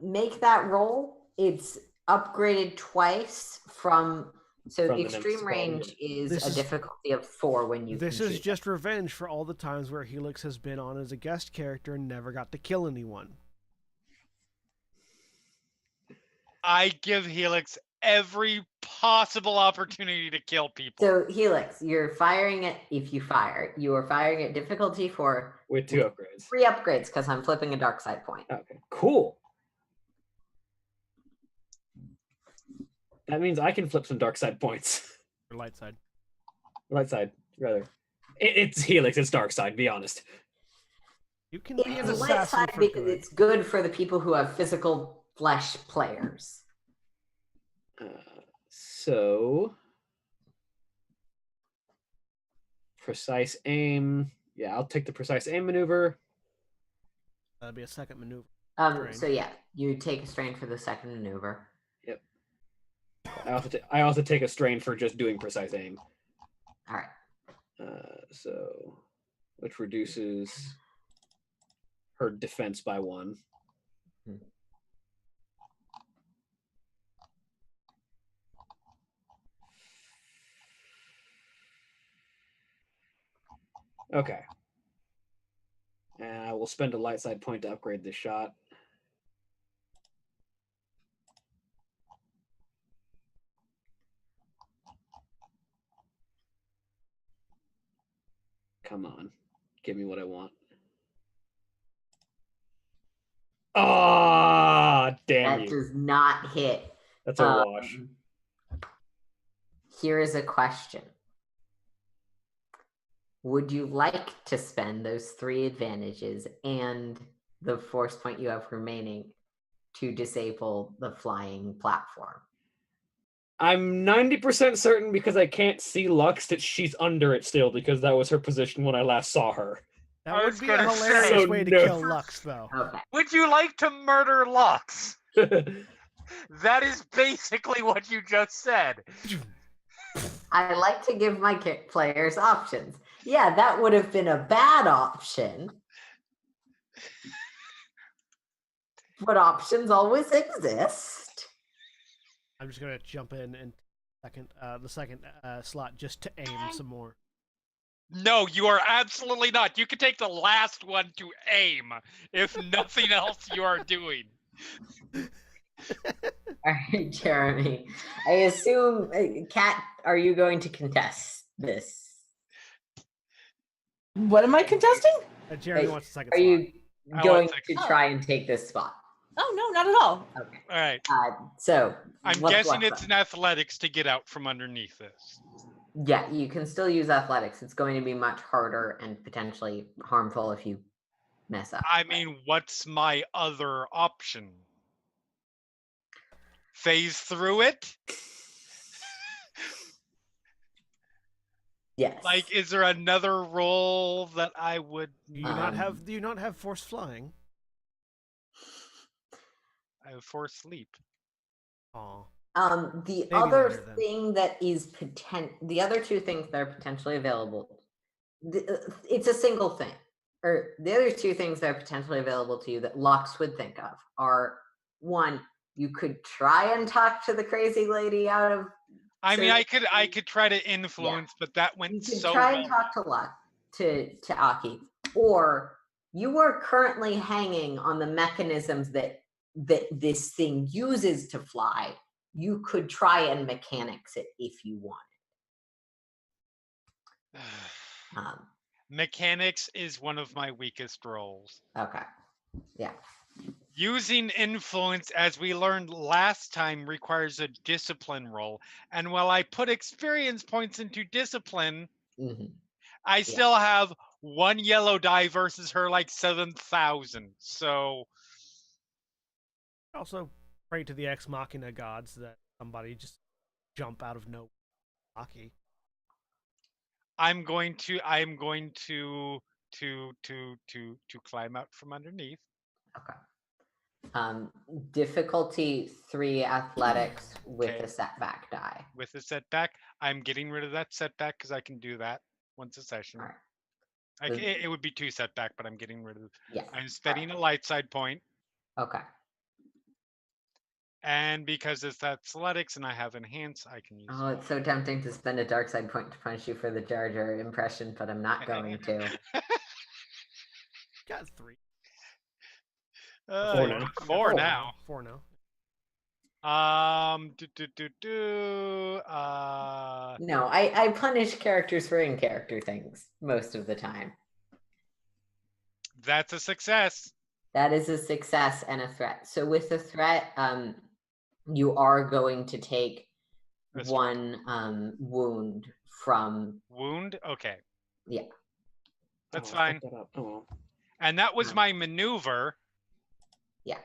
Make that roll. It's upgraded twice from extreme range is a difficulty of 4 when you. This is just revenge for all the times where Helix has been on as a guest character and never got to kill anyone. I give Helix every possible opportunity to kill people. So Helix, you're firing it. If you fire, you are firing at difficulty 4 with 2 upgrades. 3 upgrades because I'm flipping a dark side point. Okay, cool. That means I can flip some dark side points. Or light side. Light side, rather. It's Helix, it's dark side, be honest. You can be an It's light assassin side for because good. it's good for the people who have physical flesh players. So precise aim. Yeah, I'll take the precise aim maneuver. That'd be a second maneuver. So yeah, you take a strain for the second maneuver. Yep. I also take a strain for just doing precise aim. All right. So which reduces her defense by 1. Okay. And I will spend a light side point to upgrade this shot. Come on. Give me what I want. Ah, damn you. That does not hit. That's a wash. Here is a question. Would you like to spend those 3 advantages and the force point you have remaining to disable the flying platform? I'm 90% certain because I can't see Lux that she's under it still because that was her position when I last saw her. That I would was be a gonna hilarious say- way to So kill Lux, though. Okay. Would you like to murder Lux? That is basically what you just said. I like to give my players options. Yeah, that would have been a bad option. But options always exist. I'm just gonna jump in and the second slot just to aim some more. No, you are absolutely not. You can take the last one to aim, if nothing else you are doing. All right, Jeremy. I assume, Kat, are you going to contest this? What am I contesting? Jeremy wants a second Are slot. you I going want to try and take this spot? Oh no, not at all. Okay. All right. So I'm guessing it's in athletics to get out from underneath this. Yeah, you can still use athletics. It's going to be much harder and potentially harmful if you mess up. I mean, what's my other option? Phase through it? Yes. Like, is there another role that I would? Do you not have force flying? I have force sleep. Aw. The Maybe other later, then. thing that is the other two things that are potentially available, it's a single thing. Or the other two things that are potentially available to you that Lux would think of are, one, you could try and talk to the crazy lady out of. I mean, I could try to influence, but that went You could so try well. and talk to Lux to Aki, or you are currently hanging on the mechanisms that this thing uses to fly. You could try and mechanics it if you wanted. Mechanics is one of my weakest roles. Okay. Yeah. Using influence, as we learned last time, requires a discipline roll. And while I put experience points into discipline, I still have one yellow die versus her like 7,000. So Also, pray to the ex machina gods that somebody just jump out of nowhere. Aki. I'm going to climb out from underneath. Okay. Difficulty 3 athletics with a setback die. With a setback, I'm getting rid of that setback because I can do that once a session. All right. It would be 2 setback, but I'm getting rid of. Yeah. I'm spending a light side point. Okay. And because it's athletics and I have enhance, I can use. Oh, it's so tempting to spend a dark side point to punish you for the Jar Jar impression, but I'm not going to. Got 3. 4 now. 4 now. 4 now. No, I punish characters for in-character things most of the time. That's a success. That is a success and a threat. So with a threat, you are going to take one wound from. Wound? Okay. Yeah. That's fine. And that was my maneuver. Yeah.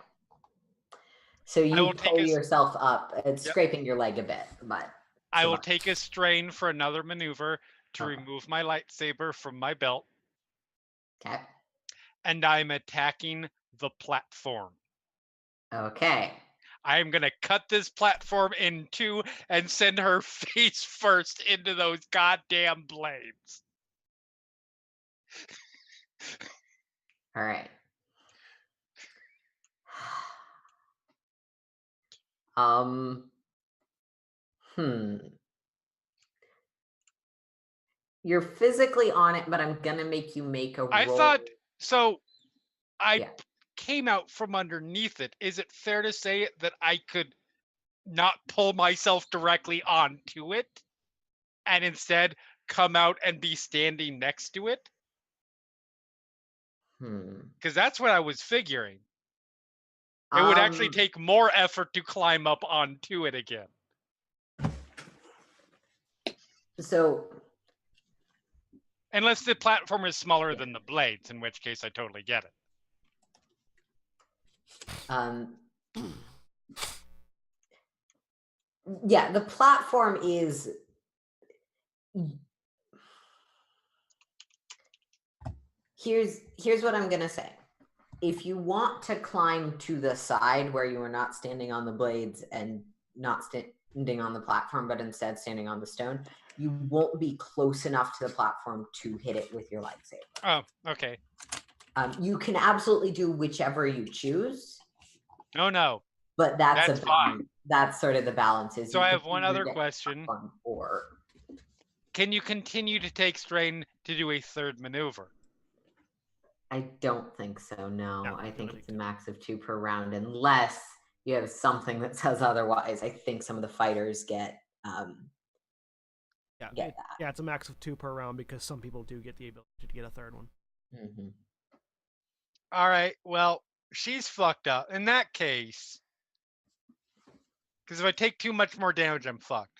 So you pull yourself up. It's scraping your leg a bit, but. I will take a strain for another maneuver to remove my lightsaber from my belt. Okay. And I'm attacking the platform. Okay. I am going to cut this platform in 2 and send her face first into those goddamn blades. All right. You're physically on it, but I'm gonna make you make a roll. I thought so. I came out from underneath it. Is it fair to say that I could not pull myself directly onto it and instead come out and be standing next to it? Because that's what I was figuring. It would actually take more effort to climb up onto it again. So, unless the platform is smaller than the blades, in which case I totally get it. Yeah, the platform is. Here's what I'm gonna say. If you want to climb to the side where you are not standing on the blades and not standing on the platform, but instead standing on the stone, you won't be close enough to the platform to hit it with your lightsaber. Oh, okay. You can absolutely do whichever you choose. No. But that's fine. That's sort of the balance. So I have one other question. Or can you continue to take strain to do a third maneuver? I don't think so. No, I think it's a max of 2 per round, unless you have something that says otherwise, I think some of the fighters get Yeah, get that. yeah, it's a max of 2 per round because some people do get the ability to get a third one. Mm-hmm. All right. Well, she's fucked up. In that case, because if I take too much more damage, I'm fucked.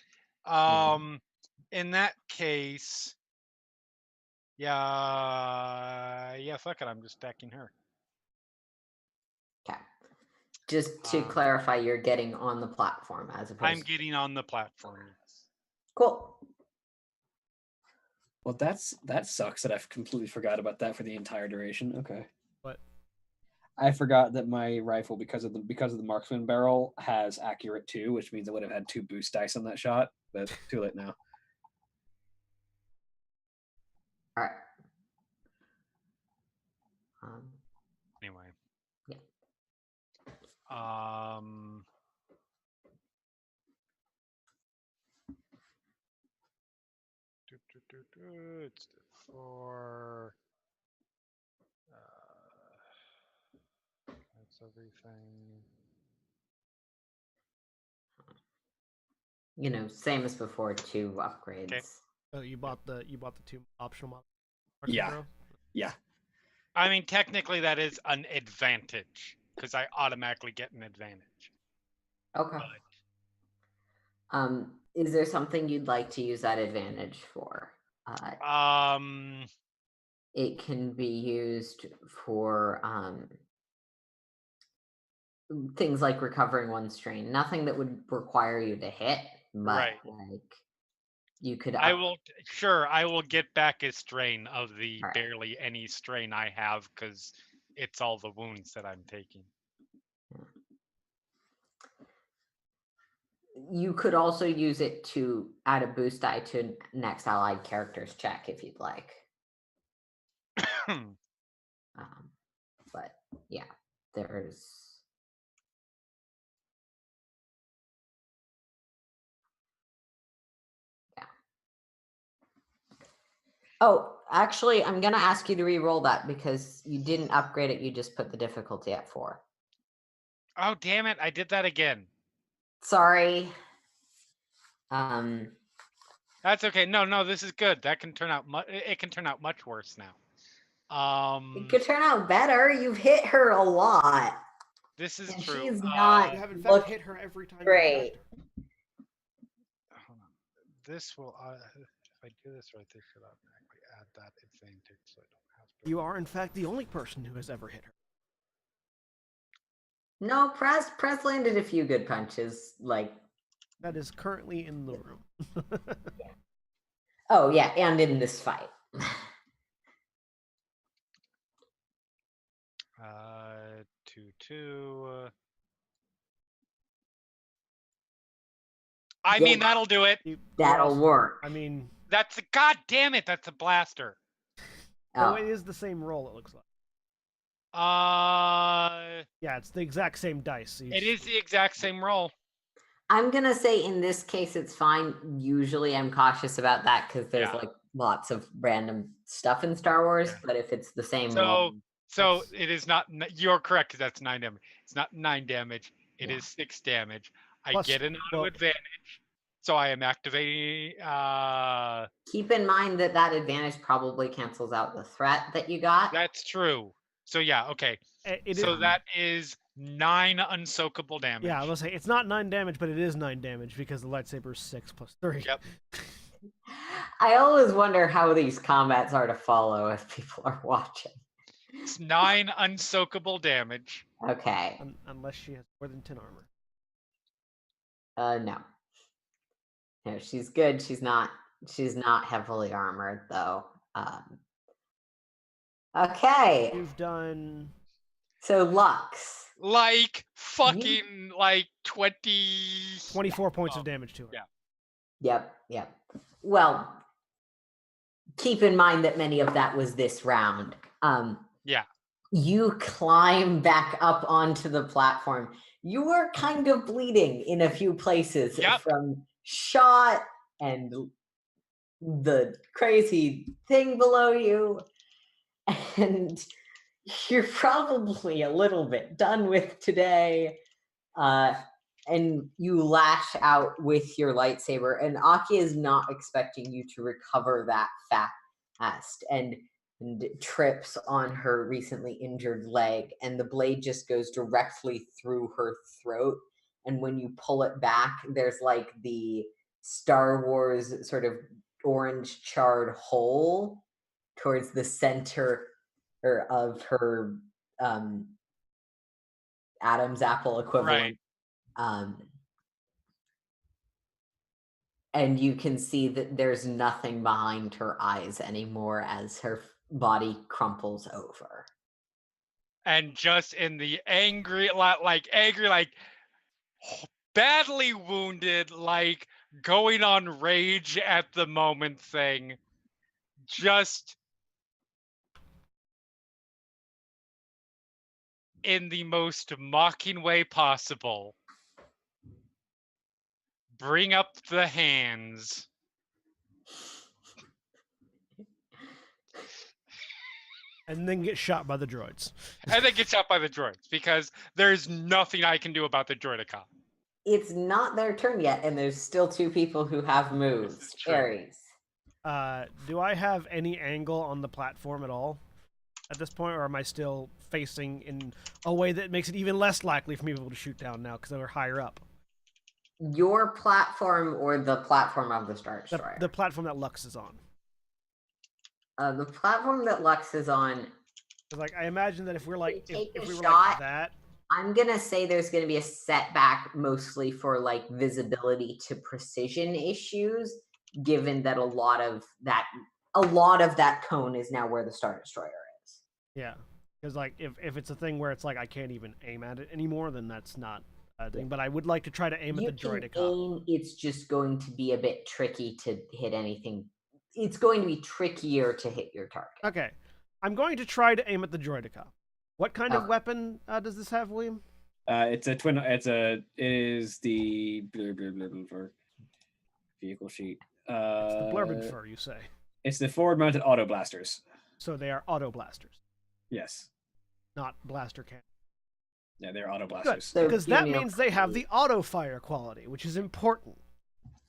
In that case, yeah, fuck it. I'm just stacking her. Okay. Just to clarify, you're getting on the platform as opposed. I'm getting on the platform. Cool. Well, that sucks that I've completely forgot about that for the entire duration. Okay. But I forgot that my rifle, because of the marksman barrel, has accurate 2, which means I would have had 2 boost dice on that shot. But too late now. All right. Anyway. Yeah. It's 4. That's everything. You know, same as before, 2 upgrades. Okay. Oh, you bought the 2 optional models. Yeah. I mean, technically, that is an advantage because I automatically get an advantage. Okay. Is there something you'd like to use that advantage for? It can be used for things like recovering 1 strain. Nothing that would require you to hit, but like you could. I will get back a strain of the barely any strain I have because it's all the wounds that I'm taking. You could also use it to add a boost die to next allied character's check if you'd like. But yeah, there's. Yeah. Oh, actually, I'm going to ask you to re-roll that because you didn't upgrade it. You just put the difficulty at 4. Oh, damn it. I did that again. Sorry. That's okay. No, this is good. That can turn out it can turn out much worse now. It could turn out better. You've hit her a lot. This is and true. She's not. You have in fact hit her every time. Great. Hold on. This will. If I do this right, this should automatically add that advantage, so I don't have to. You are in fact the only person who has ever hit her. No, Press landed a few good punches. Like that is currently in the room. Yeah. Oh yeah, and in this fight. 2. I mean, that'll do it. That'll work. I mean, that's god damn it. That's a blaster. Oh, it is the same roll. It looks like. Yeah, it's the exact same dice. It is the exact same roll. I'm gonna say in this case it's fine. Usually I'm cautious about that because there's like lots of random stuff in Star Wars. But if it's the same roll, so it is not. You're correct because that's 9 damage. It's not 9 damage. It is 6 damage. I get an auto advantage, so I am activating. Keep in mind that advantage probably cancels out the threat that you got. That's true. So yeah, okay. That is 9 unsoakable damage. Yeah, I was say it's not 9 damage, but it is 9 damage because the lightsaber is 6 plus 3. Yep. I always wonder how these combats are to follow if people are watching. It's 9 unsoakable damage. Okay. Unless she has more than 10 armor. No. No, she's good. She's not heavily armored though. Okay. You've done. So Lux. Like fucking like 24 points of damage to her. Yeah. Yep. Well, keep in mind that many of that was this round. Yeah. You climb back up onto the platform. You were kind of bleeding in a few places from shot and the crazy thing below you. And you're probably a little bit done with today. And you lash out with your lightsaber, and Aki is not expecting you to recover that fast, and trips on her recently injured leg, and the blade just goes directly through her throat. And when you pull it back, there's like the Star Wars sort of orange charred hole towards the center of her Adam's apple equivalent. Right. And you can see that there's nothing behind her eyes anymore as her body crumples over. And just in the angry, like badly wounded, like going on rage at the moment thing, just in the most mocking way possible. Bring up the hands. And then get shot by the droids. And then get shot by the droids, because there's nothing I can do about the droidicon. It's not their turn yet, and there's still 2 people who have moves. Aries. Do I have any angle on the platform at all at this point, or am I still facing in a way that makes it even less likely for me to be able to shoot down now because we're higher up? Your platform or the platform of the Star Destroyer? The platform that Lux is on. The platform that Lux is on. Like, I imagine that if we're like, if we were shot, like that. I'm gonna say there's gonna be a setback, mostly for like visibility to precision issues, given that a lot of that cone is now where the Star Destroyer is. Yeah, because like if it's a thing where it's like I can't even aim at it anymore, then that's not a thing. But I would like to try to aim at the droidicon. It's just going to be a bit tricky to hit anything. It's going to be trickier to hit your target. Okay, I'm going to try to aim at the droidicon. What kind of weapon does this have, William? It's a twin. It is the for vehicle sheet. It's the blurbed fur, you say? It's the forward-mounted auto blasters. So they are auto blasters. Yes. Not blaster cannon. Yeah, they're auto blasters. Good, because that means they have the auto fire quality, which is important.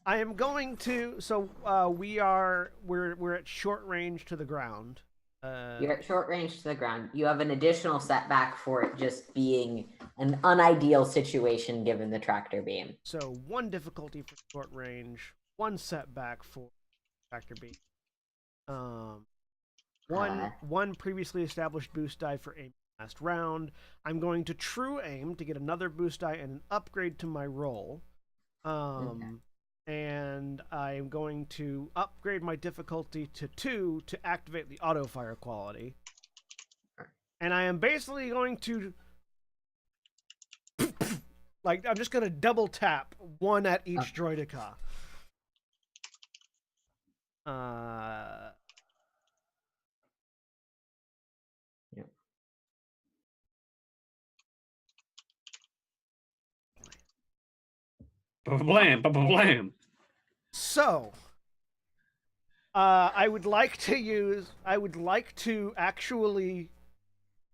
I am going to. So we're at short range to the ground. You're at short range to the ground. You have an additional setback for it just being an unideal situation given the tractor beam. So 1 difficulty for short range, 1 setback for tractor beam. One previously established boost die for aim last round. I'm going to true aim to get another boost die and an upgrade to my roll. And I'm going to upgrade my difficulty to 2 to activate the auto fire quality. And I am basically going to like I'm just gonna double tap 1 at each droidica. Blam, blam. So, I would like to actually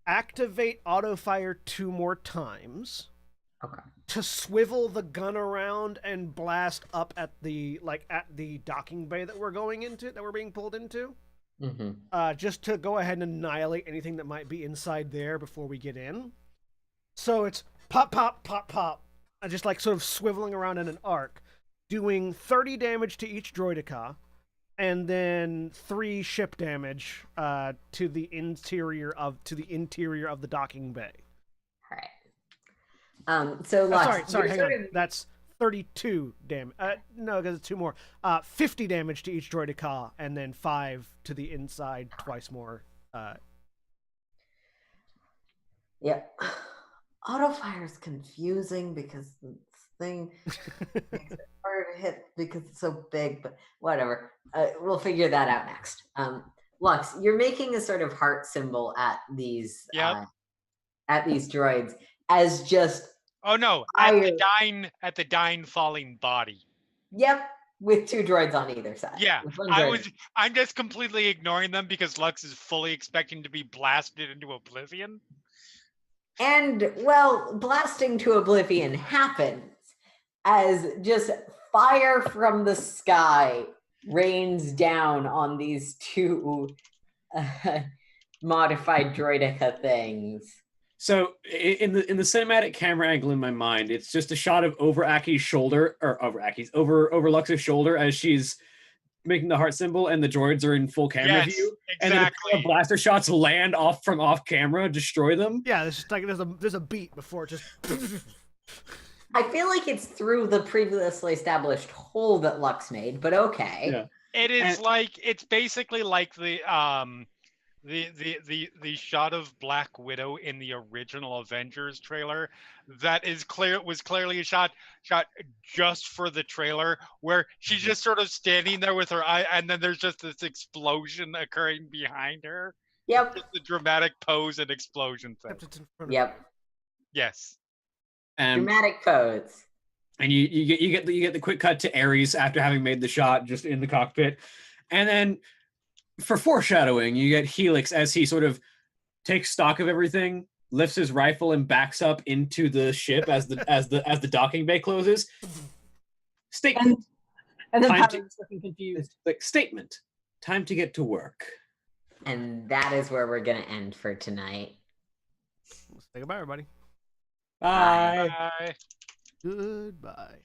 activate auto fire 2 more times. Okay. To swivel the gun around and blast up at the docking bay that we're being pulled into. Just to go ahead and annihilate anything that might be inside there before we get in. So it's pop, pop, pop, pop. Just like sort of swiveling around in an arc, doing 30 damage to each droidica, and then 3 ship damage to the interior of the docking bay. All right. So Lux, sorry, hang on. That's 32 damage. No, because it's 2 more. 50 damage to each droidica, and then 5 to the inside, twice more. Yep. Auto fire is confusing because the thing makes it harder to hit because it's so big, but whatever. We'll figure that out next. Lux, you're making a sort of heart symbol at these droids as just at the dying falling body. Yep, with 2 droids on either side. Yeah, I'm just completely ignoring them because Lux is fully expecting to be blasted into oblivion. And, well, blasting to oblivion happens as just fire from the sky rains down on these two modified droidica things. So in the cinematic camera angle in my mind, it's just a shot of over Aki's shoulder, or over Lux's shoulder as she's making the heart symbol, and the droids are in full camera Yes, view, and then a exactly. pair of blaster shots land from off camera, destroy them. Yeah, there's just like there's a beat before it just. I feel like it's through the previously established hole that Lux made, but okay. Yeah. It is And- like it's basically like the shot of Black Widow in the original Avengers trailer that was clearly a shot just for the trailer, where she's just sort of standing there with her eye, and then there's just this explosion occurring behind her. Yep. Just the dramatic pose and explosion thing. Except it's in front of Yep. Yes. Dramatic pose. And you get the quick cut to Ares after having made the shot just in the cockpit, and then for foreshadowing, you get Helix as he sort of takes stock of everything, lifts his rifle, and backs up into the ship as the docking bay closes. Statement. And then Time Patty's looking confused. Like statement. Time to get to work. And that is where we're going to end for tonight. Let's say goodbye, everybody. Bye. Bye. Goodbye.